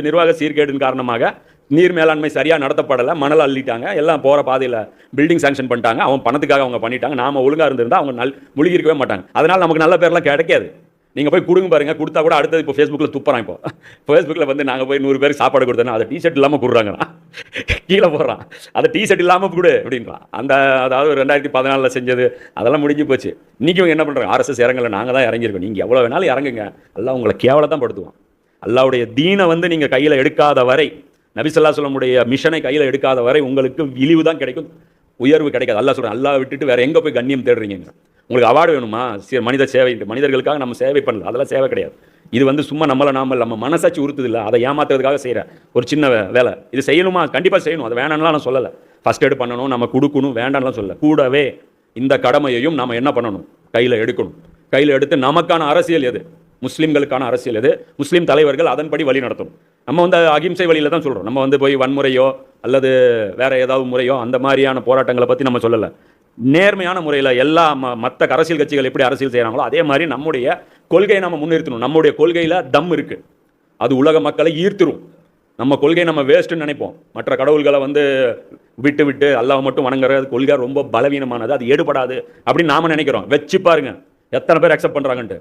நிர்வாக சீர்கேடின் காரணமாக நீர் மேலாண்மை சரியாக நடத்தப்படலை, மணல் அள்ளிட்டாங்க, எல்லாம் போகிற பாதையில் பில்டிங் சாங்ஷன் பண்ணிட்டாங்க. அவன் பணத்துக்காக அவங்க பண்ணிட்டாங்க. நாம ஒழுங்காக இருந்திருந்தால் அவங்க முழுகி இருக்கவே மாட்டாங்க. அதனால் நமக்கு நல்ல பேர்லாம் கிடைக்காது. நீங்கள் போய் கொடுங்க பாருங்க, கொடுத்தா கூட அடுத்தது இப்போ ஃபேஸ்புக்கில் துப்புறான். இப்போ ஃபேஸ்புக்கில் நாங்கள் போய் 100 பேருக்கு சாப்பாடு கொடுத்தோன்னா அதை டிஷர்ட் இல்லாமல் கொடுறாங்கண்ணா, கீழே போடுறான். அதை டிஷர்ட் இல்லாமல் கொடு அப்படின்றான். அதாவது 2014 செஞ்சது அதெல்லாம் முடிஞ்சு போச்சு. இன்றைக்கி இவங்க என்ன பண்ணுறாங்க? RSS இறங்கலை, நாங்கள் தான் இறங்கியிருக்கோம். நீங்கள் எவ்வளோ வேணாலும் இறங்குங்க, அல்லாஹ் உங்களை கேவலத்தான் படுத்துவான். அல்லாஹ்வுடைய தீனை நீங்கள் கையில் எடுக்காத வரை, நபி ஸல்லல்லாஹு அலைஹி வஸல்லம் மிஷனை கையில் எடுக்காத வரை உங்களுக்கு இழிவு தான் கிடைக்கும், உயர்வு கிடைக்காது. அல்லாஹ் சொல்கிறேன், அல்லாஹ் விட்டுட்டு வேறு எங்கே போய் கண்ணியம் தேடுறீங்க? உங்களுக்கு அவார்டு வேணுமா? மனித சேவை, மனிதர்களுக்காக நம்ம சேவை பண்ணல, அதெல்லாம் சேவை கிடையாது. இது சும்மா நம்ம மனசாட்சி உறுத்துது இல்லை, அதை ஏமாத்துறதுக்காக செய்கிற ஒரு சின்ன வேலை. இது செய்யணுமா? கண்டிப்பாக செய்யணும், அது வேணாம்லாம் நான் சொல்லலை. ஃபர்ஸ்ட் எய்டு பண்ணணும், நம்ம கொடுக்கணும், வேண்டாம்லாம் சொல்லலை. கூடவே இந்த கடமையையும் நம்ம என்ன பண்ணணும்? கையில் எடுக்கணும். கையில் எடுத்து நமக்கான அரசியல் எது? முஸ்லீம்களுக்கான அரசியல் எது? முஸ்லீம் தலைவர்கள் அதன்படி வழி நடத்தணும். நம்ம அகிம்சை வழியில் தான் சொல்கிறோம். நம்ம போய் வன்முறையோ அல்லது வேற ஏதாவது முறையோ அந்த மாதிரியான போராட்டங்களை பற்றி நம்ம சொல்லலை. நேர்மையான முறையில் எல்லா மற்ற அரசியல் கட்சிகள் எப்படி அரசியல் செய்கிறாங்களோ அதே மாதிரி நம்முடைய கொள்கையை நம்ம முன்னிறுத்தணும். நம்முடைய கொள்கையில் தம் இருக்குது, அது உலக மக்களை ஈர்த்துரும். நம்ம கொள்கையை நம்ம வேஸ்ட்டுன்னு நினைப்போம். மற்ற கடவுள்களை விட்டு விட்டு அல்லாஹ் மட்டும் வணங்குற கொள்கை ரொம்ப பலவீனமானது, அது எடுபடாது அப்படின்னு நாம நினைக்கிறோம். வச்சு பாருங்க எத்தனை பேர் அக்செப்ட் பண்ணுறாங்கன்ட்டு.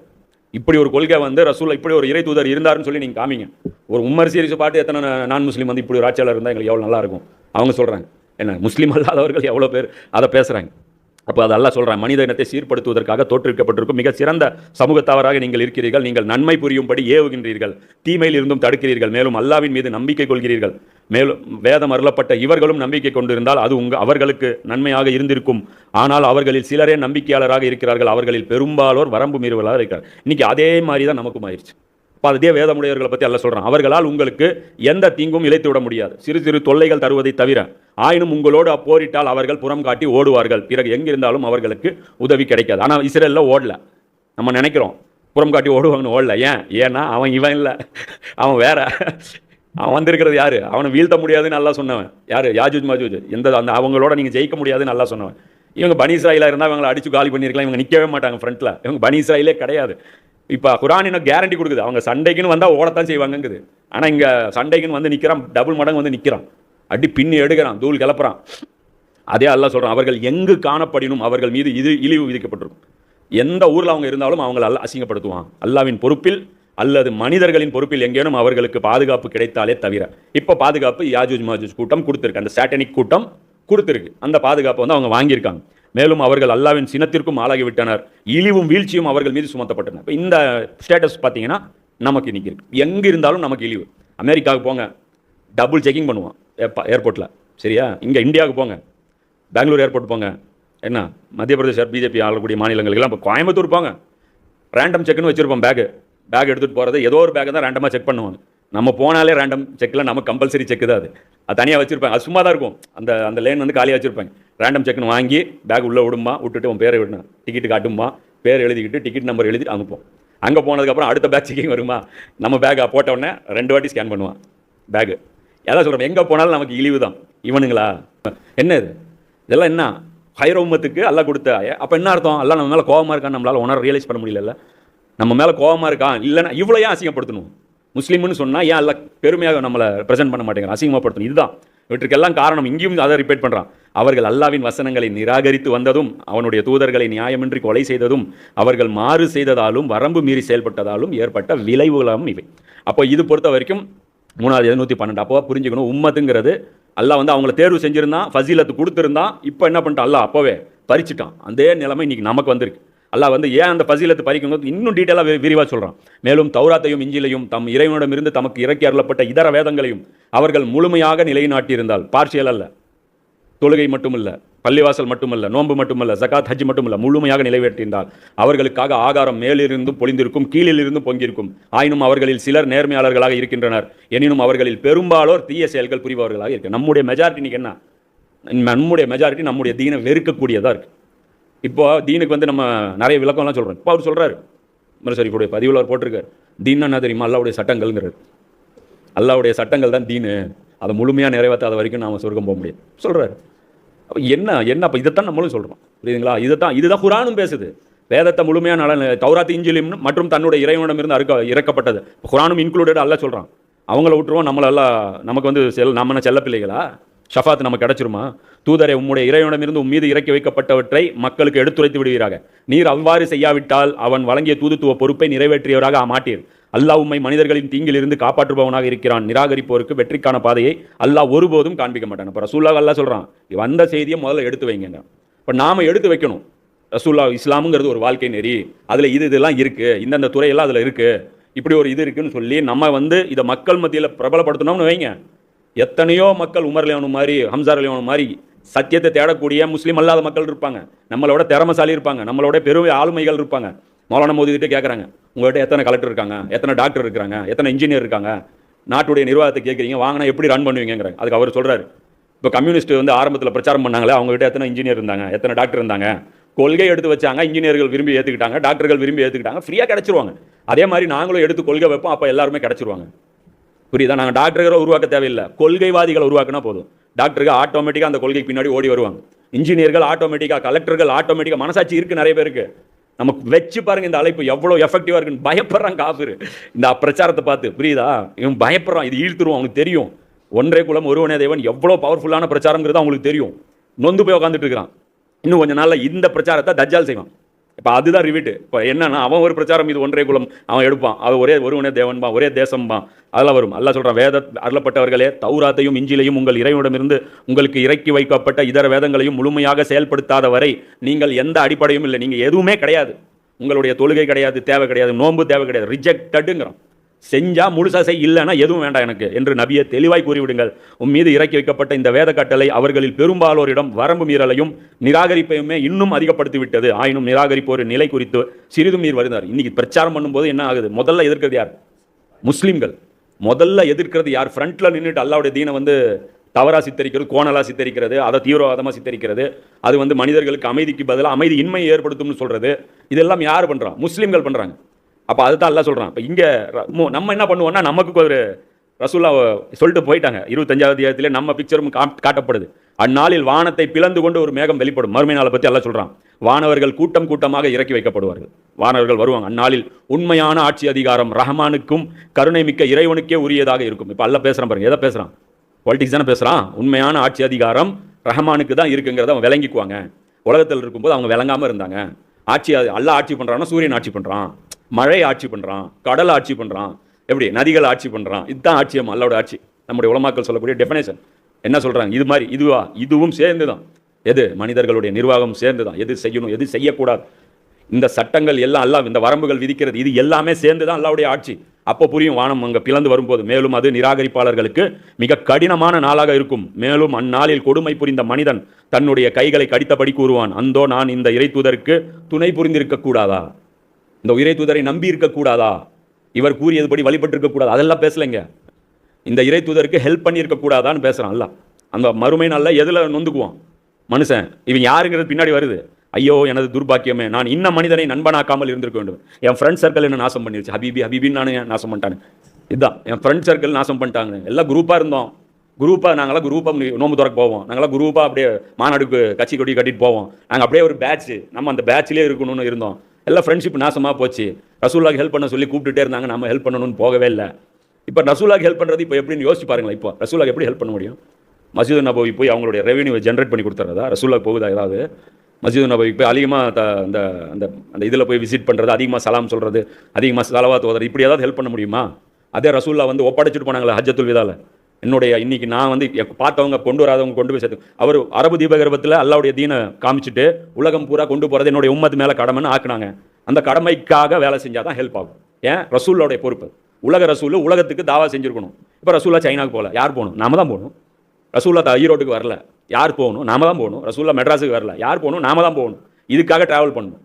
இப்படி ஒரு கொள்கை ரசூல் இப்படி ஒரு இறை தூதர் இருந்தாருன்னு சொல்லி நீங்கள் காமிங்க. ஒரு உம்மர் சீரிஸ் பாட்டு எத்தனை நான் முஸ்லீம் இப்படி ஒரு ஆட்சியாளர் இருந்தால் எங்களுக்கு எவ்வளோ நல்லா இருக்கும். அவங்க சொல்கிறாங்க, என்ன முஸ்லீம் அல்லாதவர்கள் எவ்வளோ பேர் அதை பேசுகிறாங்க. அப்போ அது அல்லாஹ் சொல்கிறான், மனித இனத்தை சீர்படுத்துவதற்காக தோற்றுவிக்கப்பட்டிருக்கும் மிக சிறந்த சமூகத்தவராக நீங்கள் இருக்கிறீர்கள். நீங்கள் நன்மை புரியும்படி ஏவுகின்றீர்கள், தீமையில் இருந்தும் தடுக்கிறீர்கள், மேலும் அல்லாஹ்வின் மீது நம்பிக்கை கொள்கிறீர்கள். மேலும் வேதம் அருளப்பட்ட இவர்களும் நம்பிக்கை கொண்டிருந்தால் அது அவர்களுக்கு நன்மையாக இருந்திருக்கும். ஆனால் அவர்களில் சிலரே நம்பிக்கையாளராக இருக்கிறார்கள், அவர்களில் பெரும்பாலோர் வரம்பு மீறுவலாக இருக்கிறார். இன்னைக்கு அதே மாதிரி தான் நமக்கும் ஆயிடுச்சு. அதே வேதமுடையவர்களை பற்றி அல்லாஹ் சொல்கிறான், அவர்களால் உங்களுக்கு எந்த தீங்கும் இழைத்து விட முடியாது, சிறு சிறு தொல்லைகள் தருவதை தவிர. ஆயினும் உங்களோடு அப்போரிட்டால் அவர்கள் புறம் காட்டி ஓடுவார்கள், பிறகு எங்கிருந்தாலும் அவர்களுக்கு உதவி கிடைக்காது. ஆனால் இஸ்ரேலில் ஓடல. நம்ம நினைக்கிறோம் புறம் காட்டி ஓடுவாங்கன்னு, ஓடல. ஏன்னா இவன் இல்லை, அவன் வேற. அவன் வந்திருக்கிறது யாரு? அவனை வீழ்த்த முடியாதுன்னு நல்லா சொன்னவன் யாரு? யாஜூஜ் மாஜூஜ். அவங்களோட நீங்கள் ஜெயிக்க முடியாதுன்னு நல்லா சொன்னவன். இவங்க பனி இஸ்ராயலாக இருந்தால் இவங்களை அடிச்சு காலி பண்ணியிருக்கலாம், இவங்க நிற்கவே மாட்டாங்க ஃப்ரண்ட்டில். இவங்க பனி இஸ்ராயலே கிடையாது. இப்போ குர்ஆன் இன்னும் கேரண்டி கொடுக்குது, அவங்க சண்டைக்குன்னு வந்தால் ஓடத்தான் செய்வாங்கங்குது. ஆனால் இங்கே சண்டைக்குன்னு நிற்கிறான், டபுள் மடங்கு நிற்கிறான், அடி பின்னி எடுக்கிறான், தூள் கிளப்புறான். அதே அல்லாஹ் சொல்கிறான், அவர்கள் எங்கு காணப்படினும் அவர்கள் மீது இழிவு விதிக்கப்பட்டிருக்கும். எந்த ஊரில் அவங்க இருந்தாலும் அவங்களை அல்லாஹ் அசிங்கப்படுத்துவான். அல்லாஹ்வின் பொறுப்பில் அல்லது மனிதர்களின் பொறுப்பில் எங்கேனும் அவர்களுக்கு பாதுகாப்பு கிடைத்தாலே தவிர. இப்போ பாதுகாப்பு யாஜூஜ் மாஜூஜ் கூட்டம் கொடுத்துருக்கு, அந்த சாட்டனிக் கூட்டம் கொடுத்துருக்கு. அந்த பாதுகாப்பை அவங்க வாங்கியிருக்காங்க. மேலும் அவர்கள் அல்லாஹ்வின் சினத்திற்கும் ஆளாகிவிட்டனர், இழிவும் வீழ்ச்சியும் அவர்கள் மீது சுமத்தப்பட்டனர். இப்போ இந்த ஸ்டேட்டஸ் பார்த்தீங்கன்னா நமக்கு இன்னைக்கு இருக்கு. எங்கே இருந்தாலும் நமக்கு இழிவு. அமெரிக்காவுக்கு போங்க, டபுள் செக்கிங் பண்ணுவான் ஏர்போர்ட்டில், சரியா? இங்கே இந்தியாவுக்கு போங்க, பெங்களூர் ஏர்போர்ட் போங்க, என்ன மத்திய பிரதேச பிஜேபி ஆளக்கூடிய மாநிலங்களுக்கெல்லாம் இப்போ கோயம்புத்தூர் போங்க, ரேண்டம் செக்னு வச்சுருப்போம். பேக் எடுத்துகிட்டு போகிறது ஏதோ ஒரு பேக்கை தான் ரேண்டமாக செக் பண்ணுவாங்க. நம்ம போனாலே ரேண்டம் செக்கில் நம்ம கம்பல்சரி செக்கு தான். அது தனியாக வச்சுருப்பாங்க, அது சும்மா தான் இருக்கும். அந்த லேன் காலியாக வச்சுருப்பாங்க. ரேண்டம் செக்னு வாங்கி பேக் உள்ளே விடுமா, விட்டுட்டு உன் பேரை விடணும், டிக்கெட்டு காட்டுமா, பேர் எழுதிக்கிட்டு டிக்கெட் நம்பர் எழுதி அனுப்போம். அங்கே போனதுக்கப்புறம் அடுத்த பேக் செக்கிங் வருமா, நம்ம பேக்கை போட்டவுடனே 2 வாட்டி ஸ்கேன் பண்ணுவான் பேக்கு. எதாவது சொல்கிறோம், எங்கே போனாலும் நமக்கு இழிவு தான். இவனுங்களா என்ன இது? இதெல்லாம் என்ன ஹைர உம்மத்துக்கு அல்லாஹ் கொடுத்த? அப்போ என்ன அர்த்தம்? எல்லாம் நம்ம மேலே கோபமாக இருக்கான்னு நம்மளால் ரியலைஸ் பண்ண முடியல. நம்ம மேலே கோபமாக இருக்கான் இல்லைன்னா இவ்வளோ ஏன் அசிங்கப்படுத்தணும்? முஸ்லீம்னு சொன்னால் ஏன் எல்லாம் பெருமையாக நம்மளை ப்ரெசென்ட் பண்ண மாட்டேங்கிறான், அசிங்கமாகப்படுத்தணும்? இதுதான் இவற்றுக்கெல்லாம் காரணம். இங்கேயும் அதை ரிப்பீட் பண்ணுறான். அவர்கள் அல்லாஹ்வின் வசனங்களை நிராகரித்து வந்ததும், அவனுடைய தூதர்களை நியாயமின்றி கொலை செய்ததும், அவர்கள் மாறு செய்ததாலும் வரம்பு மீறி செயல்பட்டதாலும் ஏற்பட்ட விளைவுகளும் இவை. அப்போ இது பொறுத்த வரைக்கும் 312. அப்போ புரிஞ்சுக்கணும், உம்மத்துங்கிறது அல்லாஹ் அவங்கள தேர்வு செஞ்சிருந்தான், ஃபசீலத்து கொடுத்துருந்தான். இப்போ என்ன பண்ணிட்டான்? அல்லாஹ் அப்போவே பறிச்சுட்டான். அதே நிலைமை இன்னைக்கு நமக்கு வந்திருக்கு. அல்லாஹ் வந்து ஏன் அந்த ஃபசீலத்தை பறிக்கும் இன்னும் டீட்டெயிலாக விரிவாக சொல்கிறான். மேலும் தௌராத்தையும் இஞ்சிலையும் தம் இறைவனிடமிருந்து தமக்கு இறக்கி அருளப்பட்ட இதர வேதங்களையும் அவர்கள் முழுமையாக நிலைநாட்டியிருந்தால், பார்ஷியல் அல்ல, தொழுகை மட்டுமல்ல, பள்ளிவாசல் மட்டுமல்ல, நோன்பு மட்டுமல்ல, ஜகாத் ஹஜ் மட்டுமல்ல, முழுமையாக நிறைவேற்றியிருந்தால் அவர்களுக்காக ஆகாரம் மேலிருந்தும் பொழிந்திருக்கும், கீழிலிருந்தும் பொங்கியிருக்கும். ஆயினும் அவர்களில் சிலர் நேர்மையாளர்களாக இருக்கின்றனர், எனினும் அவர்களில் பெரும்பாலோர் தீய செயல்கள் புரிபவர்களாக இருக்கு. நம்முடைய மெஜாரிட்டி இன்னைக்கு என்ன? நம்முடைய மெஜாரிட்டி நம்முடைய தீனை வெறுக்கக்கூடியதாக இருக்குது. இப்போ தீனுக்கு வந்து நம்ம நிறைய விளக்கம்லாம் சொல்கிறோம். இப்போ அவர் சொல்கிறார், சரி பதிவில் அவர் போட்டிருக்கார், தீன் என்ன தெரியுமா? அல்லாவுடைய சட்டங்கள்ங்கிறார். அல்லாவுடைய சட்டங்கள் தான் தீனு, அதை முழுமையாக நிறைவேற்றாத வரைக்கும் நாம் சொர்க்கம் போக முடியும் சொல்கிறார். அப்போ என்ன அப்போ இதைத்தான் நம்மளும் சொல்கிறோம், புரியுதுங்களா? இதுதான் குரானும் பேசுது. வேதத்தை முழுமையாக தௌராத் இஞ்சிலும் மற்றும் தன்னுடைய இறைவனிடமிருந்து இறக்கப்பட்டது குரானும் இன்க்ளூடட் அல்ல சொல்கிறான். அவங்கள விட்டுருவோம், நம்மளெல்லாம் நமக்கு வந்து நம்ம செல்ல பிள்ளைகளா? ஷஃபாத் நமக்கு கிடைச்சிருமா? தூதரை உம்முடைய இறைவனிடமிருந்து மீது இறக்கி வைக்கப்பட்டவற்றை மக்களுக்கு எடுத்துரைத்து விடுவீராக. நீர் அவ்வாறு செய்யாவிட்டால் அவன் வழங்கிய தூதுத்துவ பொறுப்பை நிறைவேற்றியவராக மாட்டீர். அல்லாஹ் உம்மை மனிதர்களின் தீங்கிலிருந்து காப்பாற்றுபவனாக இருக்கிறான். நிராகரிப்போருக்கு வெற்றிக்கான பாதையை அல்லாஹ் ஒருபோதும் காண்பிக்க மாட்டான். இப்போ ரசூலுல்லாஹ் அல்லாஹ் சொல்கிறான், வந்த செய்தியை முதல்ல எடுத்து வைங்க. இப்போ நாம் எடுத்து வைக்கணும். ரசூலுல்லாஹ் இஸ்லாமுங்கிறது ஒரு வாழ்க்கை நெறி, அதில் இதெல்லாம் இருக்குது, இந்தந்த துறையெல்லாம் அதில் இருக்குது, இப்படி ஒரு இது இருக்குதுன்னு சொல்லி நம்ம வந்து இதை மக்கள் மத்தியில் பிரபலப்படுத்தணும்னு வைங்க. எத்தனையோ மக்கள் உமர் லியோன் மாதிரி, ஹம்சார் லியோன் மாதிரி சத்தியத்தை தேடக்கூடிய முஸ்லீம் அல்லாத மக்கள் இருப்பாங்க, நம்மளோட திறமசாலி இருப்பாங்க, நம்மளோட பெரும் ஆளுமைகள் இருப்பாங்க. மௌலானா மோதிக்கிட்டே கேட்குறாங்க, உங்கள்கிட்ட எத்தனை கலெக்டர் இருக்காங்க, எத்தனை டாக்டர் இருக்காங்க, எத்தனை இன்ஜினியர் இருக்காங்க, நாட்டுடைய நிர்வாகத்தை கேட்குறீங்க, வாங்கினா எப்படி ரன் பண்ணுவீங்கிறாங்க. அதுக்கு அவர் சொல்கிறார், இப்போ கம்யூனிஸ்ட் வந்து ஆரம்பத்தில் பிரச்சாரம் பண்ணாங்களே, அவங்ககிட்ட எத்தனை இன்ஜினியர் இருந்தாங்க, எத்தனை டாக்டர் இருந்தாங்க, கொள்கை எடுத்து வச்சாங்க, இன்ஜினியர்கள் விரும்பி ஏற்றுக்கிட்டாங்க, டாக்டர்கள் விரும்பி ஏற்றுக்கிட்டாங்க, ஃப்ரீயாக கிடச்சிருவாங்க. அதே மாதிரி நாங்களும் எடுத்து கொள்கை வைப்போம், அப்போ எல்லாருமே கிடச்சிருவாங்க. புரியுதா? நாங்கள் டாக்டர்களை உருவாக்க தேவையில்லை, கொள்கைவாதிகளை உருவாக்கினா போதும். டாக்டர்கள் ஆட்டோமேட்டிக்காக அந்த கொள்கைக்கு பின்னாடி ஓடி வருவாங்க, இன்ஜினியர்கள் ஆட்டோமேட்டிக்காக, கலெக்டர்கள் ஆட்டோமேட்டிக்காக. மனசாட்சி இருக்குது நிறைய பேருக்கு. நமக்கு வச்சு பாருங்க இந்த அழைப்பு எவ்வளோ எஃபெக்டிவாக இருக்குன்னு. பயப்படுறான் காஃபிர் இந்த பிரச்சாரத்தை பார்த்து, புரியுதா? இவன் பயப்படுறான், இது ஈழ்த்துருவோம். அவனுக்கு தெரியும் ஒன்றே குலம் ஒருவனே தேவன் எவ்வளோ பவர்ஃபுல்லான பிரச்சாரங்கிறது அவங்களுக்கு தெரியும். நொந்து போய் உட்காந்துட்டு இருக்கிறான். இன்னும் கொஞ்சம் நாளில் இந்த பிரச்சாரத்தை தஜ்ஜால் செய்வான். இப்போ அதுதான் ரிவிட்டு. இப்போ என்னன்னா, அவன் ஒரு பிரச்சாரம் இது ஒன்றே குலம் அவன் எடுப்பான், அது ஒரே ஒருவனே தேவன்பா, ஒரே தேசம்பா, அதெல்லாம் வரும். அல்லாஹ் சொல்கிறான், வேத அருளப்பட்டவர்களே, தௌராத்தையும் இஞ்சிலையும் உங்கள் இறைவனிடமிருந்து உங்களுக்கு இறக்கி வைக்கப்பட்ட இதர வேதங்களையும் முழுமையாக செயல்படுத்தாத வரை நீங்கள் எந்த அடிப்படையும் இல்லை, நீங்கள் எதுவுமே கிடையாது, உங்களுடைய தொழுகை கிடையாது, தேவை கிடையாது, நோன்பு தேவை கிடையாது, ரிஜெக்டடுங்கிறான். செஞ்சா முழுசா செய், இல்லைன்னா எதுவும் வேண்டாம் எனக்கு என்று நபியை தெளிவாய் கூறிவிடுங்கள். உன் மீது இறக்கி வைக்கப்பட்ட இந்த வேத கட்டளை அவர்களில் பெரும்பாலோரிடம் வரம்பு மீறலையும் நிராகரிப்பையுமே இன்னும் அதிகப்படுத்தி விட்டது. ஆயினும் நிராகரிப்போர் நிலை குறித்து சிறிதும் நீர் வருந்தார். இன்னைக்கு பிரச்சாரம் பண்ணும்போது என்ன ஆகுது? முதல்ல எதிர்க்கிறது யார்? முஸ்லீம்கள். முதல்ல எதிர்க்கிறது யார்? ஃப்ரண்ட்ல நின்றுட்டு அல்லாவுடைய தீனை வந்து தவறா சித்தரிக்கிறது, கோணலா சித்தரிக்கிறது, அதை தீவிரவாதமாக சித்தரிக்கிறது, அது வந்து மனிதர்களுக்கு அமைதிக்கு பதிலாக அமைதி இன்மையை ஏற்படுத்தும்னு சொல்றது, இதெல்லாம் யார் பண்றான்? முஸ்லீம்கள் பண்றாங்க. அப்போ அதுதான் எல்லாம் சொல்கிறான். இப்போ இங்கே நம்ம என்ன பண்ணுவோம்னா, நமக்கு ஒரு ரசூலா சொல்லிட்டு போயிட்டாங்க, 25வது அத்தியாயத்திலே நம்ம பிக்சரும் காட்டப்படுது. அந்நாளில் வானத்தை பிளந்து கொண்டு ஒரு மேகம் வெளிப்படும். மறுமை நாளை பற்றி எல்லாம் சொல்கிறான். வானவர்கள் கூட்டம் கூட்டமாக இறக்கி வைக்கப்படுவார்கள். வானவர்கள் வருவாங்க. அந்நாளில் உண்மையான ஆட்சி அதிகாரம் ரஹ்மானுக்கும் கருணை மிக்க இறைவனுக்கே உரியதாக இருக்கும். இப்போ எல்லாம் பேசுகிறான் பாருங்க, எதை பேசுகிறான்? பாலிடிக்ஸ் தானே பேசுகிறான். உண்மையான ஆட்சி அதிகாரம் ரஹ்மானுக்கு தான் இருக்குங்கிறத அவங்க விளங்கிக்குவாங்க. உலகத்தில் இருக்கும்போது அவங்க விளங்காமல் இருந்தாங்க. ஆட்சி அல்லாஹ் ஆட்சி பண்ணுறான்னா சூரியன் ஆட்சி பண்ணுறான், மழை ஆட்சி பண்ணுறான், கடல் ஆட்சி பண்ணுறான், எப்படி நதிகள் ஆட்சி பண்ணுறான். இதுதான் ஆட்சியம், அல்லாவோட ஆட்சி. நம்முடைய உலமாக்கள் சொல்லக்கூடிய டெஃபினேஷன் என்ன சொல்கிறாங்க? இது மாதிரி இதுவும் சேர்ந்து தான். எது? மனிதர்களுடைய நிர்வாகம் சேர்ந்து தான். எது செய்யணும், எது செய்யக்கூடாது, இந்த சட்டங்கள் எல்லாம் இந்த வரம்புகள் விதிக்கிறது, இது எல்லாமே சேர்ந்து தான் அல்லாவுடைய ஆட்சி. அப்போ புரியும் வானம் அங்கே பிளந்து வரும்போது. மேலும் அது நிராகரிப்பாளர்களுக்கு மிக கடினமான நாளாக இருக்கும். மேலும் அந்நாளில் கொடுமை புரிந்த மனிதன் தன்னுடைய கைகளை கடித்தபடி கூறுவான், அந்தோ நான் இந்த இறை தூதருக்கு துணை புரிந்திருக்க கூடாதா, இந்த இறை தூதரை நம்பி இருக்கக்கூடாதா, இவர் கூறியதுபடி வழிபட்டு இருக்கக்கூடாது, அதெல்லாம் பேசலைங்க. இந்த இறை தூதருக்கு ஹெல்ப் பண்ணி இருக்கக்கூடாதான்னு பேசுகிறான். அல்ல அந்த மறுமை நாள்ல எதில் நொந்துக்குவான் மனுஷன்? இவன் யாருங்கிறது பின்னாடி வருது. ஐயோ எனது துர்பாக்கியமே, நான் இன்ன மனிதனை நண்பனாக்காமல் இருந்திருக்க வேண்டும். என் ஃப்ரெண்ட் சர்க்கிள் என்ன நாசம் பண்ணிருச்சு, ஹபீபின்னு நானே நாசம் பண்ணிட்டானு. இதுதான் என் ஃப்ரெண்ட் சர்க்கிள் நாசம் பண்ணிட்டாங்க. எல்லாம் குரூப்பாக இருந்தோம், நாங்களாம் குரூப்பாக நோம்பு துறக்க போவோம், நாங்களாம் குரூப்பாக அப்படியே மாநாடுக்கு கட்சி கொடி கட்டிட்டு போவோம், நாங்கள் அப்படியே ஒரு பேட்ச், நம்ம அந்த பேட்ச்லேயே இருக்கணும்னு இருந்தோம். எல்லாம் ஃப்ரெண்ட்ஷிப் நாசமாக போச்சு. ரசூலுல்லாஹ்க்கு ஹெல்ப் பண்ண சொல்லி கூப்பிட்டுட்டே இருந்தாங்க, நம்ம ஹெல்ப் பண்ணணும்னு போகவே இல்லை. இப்போ ரசூலுல்லாஹ்க்கு ஹெல்ப் பண்ணுறது இப்போ எப்படின்னு யோசிச்சு பாருங்களேன். இப்போ ரசூலுல்லாஹ்க்கு எப்படி ஹெல்ப் பண்ண முடியும்? மஸ்ஜித் நபவி போய் அவங்களுடைய ரெவென்யூவை ஜென்ரேட் பண்ணி கொடுத்துறதா? ரசூலுல்லாஹ் போகுதா ஏதாவது? மஸ்ஜித் நபவிக்கு போய் அதிகமாக அந்த அந்த இதில் போய் விசிட் பண்ணுறது, அதிகமாக சலாம் சொல்கிறது, அதிகமாக சலவாத் ஓதுறது, இப்படி ஏதாவது ஹெல்ப் பண்ண முடியுமா? அதே ரசூலுல்லாஹ் வந்து ஒப்படைச்சிட்டு போனாங்களே ஹஜ்ஜத்துல் விதால, என்னுடைய இன்னைக்கு நான் வந்து பார்த்தவங்க கொண்டு வராதவங்க கொண்டு போய் சேர்த்து அவர் அரபு தீபகற்பத்தில் அல்லாவுடைய தீனை காமிச்சிட்டு உலகம் பூரா கொண்டு போகிறது என்னுடைய உம்மத்து மேலே கடமைன்னு ஆக்குனாங்க. அந்த கடமைக்காக வேலை செஞ்சால் தான் ஹெல்ப் ஆகும். ஏன் ரசூலோடைய பொறுப்பு, உலக ரசூல் உலகத்துக்கு தாவா செஞ்சுருக்கணும். இப்போ ரசூல்லா சைனாவுக்கு போகல, யார் போகணும்? நாம தான் போகணும். ரசூல்லா ஈரோட்டுக்கு வரல, யார் போகணும்? நாம தான் போகணும். ரசூல்லா மெட்ராஸுக்கு வரல, யார் போகணும்? நாம தான் போகணும். இதுக்காக ட்ராவல் பண்ணணும்.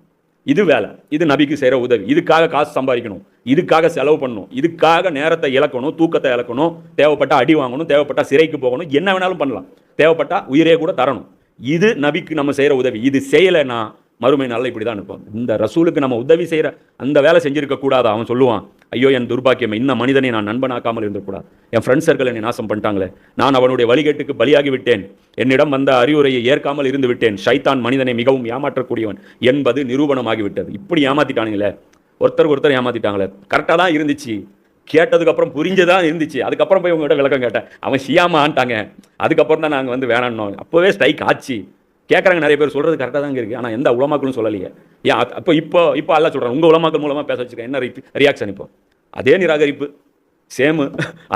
இது வேலை, இது நபிக்கு செய்கிற உதவி. இதுக்காக காசு சம்பாதிக்கணும், இதுக்காக செலவு பண்ணணும், இதுக்காக நேரத்தை இழக்கணும், தூக்கத்தை இழக்கணும், தேவைப்பட்டா அடி வாங்கணும், தேவைப்பட்டா சிறைக்கு போகணும், என்ன வேணாலும் பண்ணலாம், தேவைப்பட்டா உயிரே கூட தரணும். இது நபிக்கு நம்ம செய்கிற உதவி. இது செய்யலைன்னா மறுமை நாளில் இப்படி தான் இருப்போம். இந்த ரசூலுக்கு நம்ம உதவி செய்கிற அந்த வேலை செஞ்சிருக்க கூடாது. அவன் சொல்லுவான், ஐயோ என் துர்பாக்கியம், இந்த மனிதனை நான் நண்பனாக்காமல் இருந்திருக்கூடாது. என் ஃப்ரெண்ட்ஸ் சர்க்கிள் என்னை நாசம் பண்ணிட்டாங்களே, நான் அவனுடைய வழிகேட்டுக்கு பலியாகி விட்டேன், என்னிடம் வந்த அறிவுரையை ஏற்காமல் இருந்து விட்டேன், ஷைத்தான் மனிதனை மிகவும் ஏமாற்றக்கூடியவன் என்பது நிரூபணமாகிவிட்டது. இப்படி ஏமாத்திட்டானுங்களே, ஒருத்தர் ஏமாத்திட்டாங்களே. கரெக்டாக தான் இருந்துச்சு, கேட்டதுக்கப்புறம் புரிஞ்சதான் இருந்துச்சு. அதுக்கப்புறம் போய் உங்கள்கிட்ட விளக்கம் கேட்டேன், அவன் ஷியாமா ஆன்ட்டாங்க. அதுக்கப்புறம் தான் நாங்கள் வந்து வேணான்னோம். அப்போவே ஸ்ட்ரைக் ஆச்சு. கேட்குறாங்க நிறைய பேர், சொல்கிறது கரெக்டாக தான் இருக்குது. ஆனால் எந்த உலமாக்களும் சொல்லலையே. ஏன் அப்போ இப்போ அல்ல சொல்கிறாங்க, உங்கள் உலமாக்கள் மூலமாக பேச வச்சுருக்கேன், என்ன ரியாக்ஷன்? இப்போ அதே நிராகரிப்பு, சேமு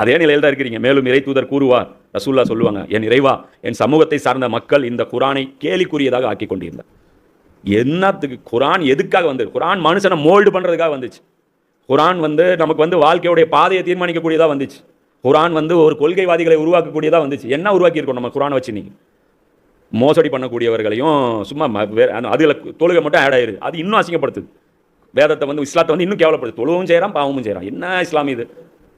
அதே நிலையில் தான் இருக்கிறீங்க. மேலும் இறை தூதர் கூறுவார், ரசூல்லா சொல்லுவாங்க, என் இறைவா, என் சமூகத்தை சார்ந்த மக்கள் இந்த குரானை கேலிக்குரியதாக ஆக்கி கொண்டிருந்தார். என்னத்துக்கு? குரான் எதுக்காக வந்து? குரான் மனுஷனை மோல்டு பண்ணுறதுக்காக வந்துச்சு. குரான் வந்து நமக்கு வந்து வாழ்க்கையுடைய பாதையை தீர்மானிக்கக்கூடியதாக வந்துச்சு. குரான் வந்து ஒரு கொள்கைவாதிகளை உருவாக்கக்கூடியதாக வந்துச்சு. என்ன உருவாக்கியிருக்கோம் நம்ம குரானை வச்சு? நீங்கள் மோசடி பண்ணக்கூடியவர்களையும் சும்மா அதில் தொழுகை மட்டும் ஆட் ஆயிடுது. அது இன்னும் அசிங்கப்படுத்துது. வேதத்தை வந்து இஸ்லாத்தை வந்து இன்னும் கேவலப்படுது. தொழுவும் செய்கிறான், பாவமும் செய்கிறான். என்ன இஸ்லாம் இது?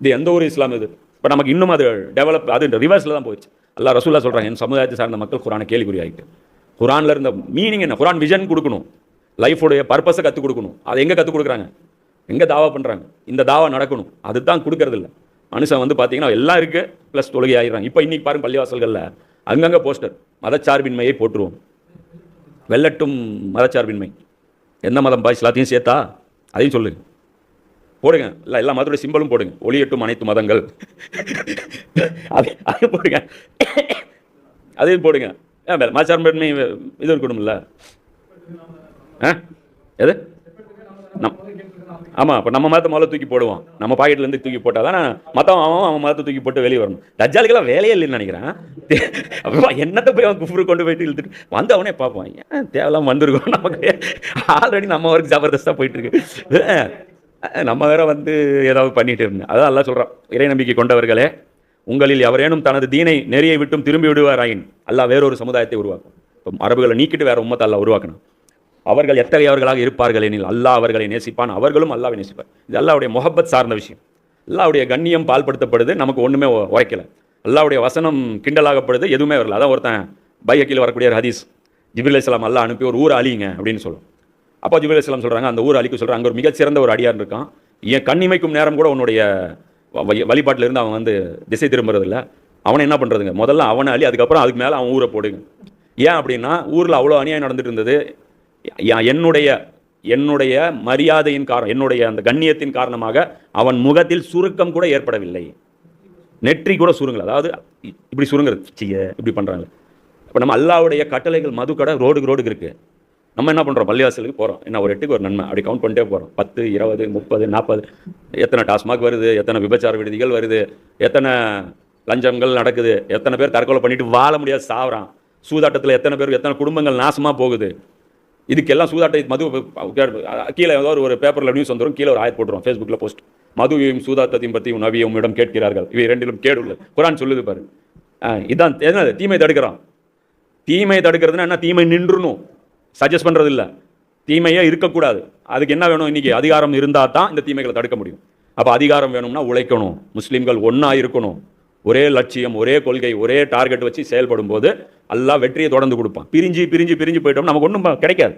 இது எந்த ஒரு இஸ்லாம் இது? இப்போ நமக்கு இன்னும் அது டெவலப், அது ரிவர்ஸில் தான் போயிடுச்சு. அல்லா ரசூல்லா சொல்கிறாங்க, என் சமுதாயத்தை சார்ந்த மக்கள் குரானை கேள்விக்குறி ஆகிட்டு. குரானில் இருந்த மீனிங் என்ன? குரான் விஷன் கொடுக்கணும், லைஃபோடைய பர்பஸை கற்றுக் கொடுக்கணும். அதை எங்கே கற்றுக் கொடுக்குறாங்க? எங்கே தாவா பண்ணுறாங்க? இந்த தாவா நடக்கணும், அதுதான் கொடுக்கறது இல்லை. மனுஷன் வந்து பார்த்தீங்கன்னா எல்லாம் இருக்குது, ப்ளஸ் தொழுகை ஆகிடுறாங்க. இப்போ இன்றைக்கி பாருங்க, பள்ளிவாசல்களில் அங்கங்கே போஸ்டர், மதச்சார்பின்மையை போற்றுவோம், வெள்ளட்டும் மதச்சார்பின்மை. எந்த மதம் பாய்ஸ் எல்லாத்தையும் சேர்த்தா அதையும் சொல்லுங்க, போடுங்க. இல்லை எல்லா மதத்தோட சிம்பலும் போடுங்க, ஒளியட்டும் அனைத்து மதங்கள் அதையும் போடுங்க, அதையும் போடுங்க. மதச்சார்பின்மை இது இருக்கணும்ல. எது? ஆமாம், இப்போ நம்ம மதத்தை முதல்ல தூக்கி போடுவோம். நம்ம பாக்கெட்லேருந்து தூக்கி போட்டால் தான் மதம் அவன் மதத்தை தூக்கி போட்டு வெளியே வரணும். தஜ்ஜாலுக்கெல்லாம் வேலையே இல்லைன்னு நினைக்கிறேன். என்னத்தை போய் அவன் குஃப்ரு கொண்டு போயிட்டு இழுத்துட்டு வந்து அவனே பார்ப்போம், ஏன் தேவையில்லாம வந்திருக்கோம். நமக்கு ஆல்ரெடி நம்ம ஒர்க் ஜபர்தஸ்தாக போயிட்டுருக்கு, நம்ம வேற வந்து ஏதாவது பண்ணிட்டு இருந்தேன். அதான் எல்லாம் சொல்கிறான், இறை நம்பிக்கை கொண்டவர்களே, உங்களில் எவரேனும் தனது தீனை நெறியை விட்டும் திரும்பி விடுவாராயின் அல்லாஹ் வேறொரு சமுதாயத்தை உருவாக்கும். இப்போ அரபுகளை நீக்கிட்டு வேற உம்மத்தை அல்லாஹ் உருவாக்கணும். அவர்கள் எத்தகையவர்களாக இருப்பார்கள் எனில் அல்லாஹ் அவர்களை நேசிப்பான், அவர்களும் அல்லாவை நேசிப்பார். இது அல்லாவுடைய முஹப்பத் சார்ந்த விஷயம். அல்லாவுடைய கண்ணியம் பால்படுத்தப்படுது, நமக்கு ஒன்றுமே உரைக்கலை. அல்லாவுடைய வசனம் கிண்டலாகப்படுது, எதுவுமே வரல. அதான் ஒருத்தன் பைஹக்கில் வரக்கூடிய ஹதீஸ், ஜிப்ரீல் அலைஹிஸ்ஸலாம் அல்லாஹ் அனுப்பி ஒரு ஊரை அழிங்க அப்படின்னு சொல்லும். அப்போ ஜிப்ரீல் அலைஹிஸ்ஸலாம் சொல்கிறாங்க, அந்த ஊர் அழிக்க சொல்கிறாங்க. அங்கே ஒரு மிகச்சிறந்த ஒரு அடியார் இருக்கான், என் கண்ணிமைக்கும் நேரம் கூட உன்னுடைய வழிபாட்டிலிருந்து அவன் வந்து திசை திரும்புறதில்ல. அவனை என்ன பண்ணுறதுங்க? முதல்ல அவனை அழி, அதுக்கப்புறம் அதுக்கு மேலே அவன் ஊரை போடுங்க. ஏன் அப்படின்னா ஊரில் அவ்வளோ அநியாயம் நடந்துட்டு இருந்தது. என்னுடைய மரியாதையின் காரணம், என்னுடைய அந்த கண்ணியத்தின் காரணமாக அவன் முகத்தில் சுருக்கம் கூட ஏற்படவில்லை, நெற்றி கூட சுருங்கல. அதாவது இப்படி சுருங்குறது, இப்படி பண்ணுறாங்க. இப்போ நம்ம அல்லாவுடைய கட்டளைகள், மது கடை ரோடுக்கு இருக்குது. நம்ம என்ன பண்ணுறோம்? பள்ளிவாசலுக்கு போகிறோம், என்ன ஒரு 8க்கு ஒரு நன்மை, அப்படி கவுண்ட் பண்ணிட்டே போகிறோம். 10, 20, 30, 40, எத்தனை டாஸ்மாக் வருது, எத்தனை விபச்சார விடுதிகள் வருது, எத்தனை லஞ்சங்கள் நடக்குது, எத்தனை பேர் தற்கொலை பண்ணிட்டு வாழ முடியாது சாவறான், சூதாட்டத்தில் எத்தனை பேர், எத்தனை குடும்பங்கள் நாசமாக போகுது. இதுக்கெல்லாம் சூதாட்டை மது கீழே ஏதாவது ஒரு பேப்பரில் நியூஸ் வந்துடும், கீழே ஒரு ஆயத் போட்டுருவோம், ஃபேஸ்புக்கில் போஸ்ட், மதுவையும் சூதாட்டத்தையும் பற்றி நபி உம்மிடம் கேட்கிறார்கள், இவை ரெண்டிலும் கேடு உள்ளது. குரான் சொல்லுது பாரு. இதான் என்னது? தீமை தடுக்கிறான். தீமை தடுக்கிறதுனா என்ன? தீமை நின்றுணும், சஜஸ்ட் பண்ணுறது இல்லை. தீமையே இருக்கக்கூடாது. அதுக்கு என்ன வேணும்? இன்றைக்கி அதிகாரம் இருந்தால் தான் இந்த தீமைகளை தடுக்க முடியும். அப்போ அதிகாரம் வேணும்னா உழைக்கணும், முஸ்லீம்கள் ஒன்றா இருக்கணும், ஒரே லட்சியம், ஒரே கொள்கை, ஒரே டார்கெட் வச்சு செயல்படும் போது அல்லாஹ் வெற்றியை தொடர்ந்து கொடுப்பான். பிரிஞ்சு போயிட்டோம் நமக்கு ஒன்றும் கிடைக்காது.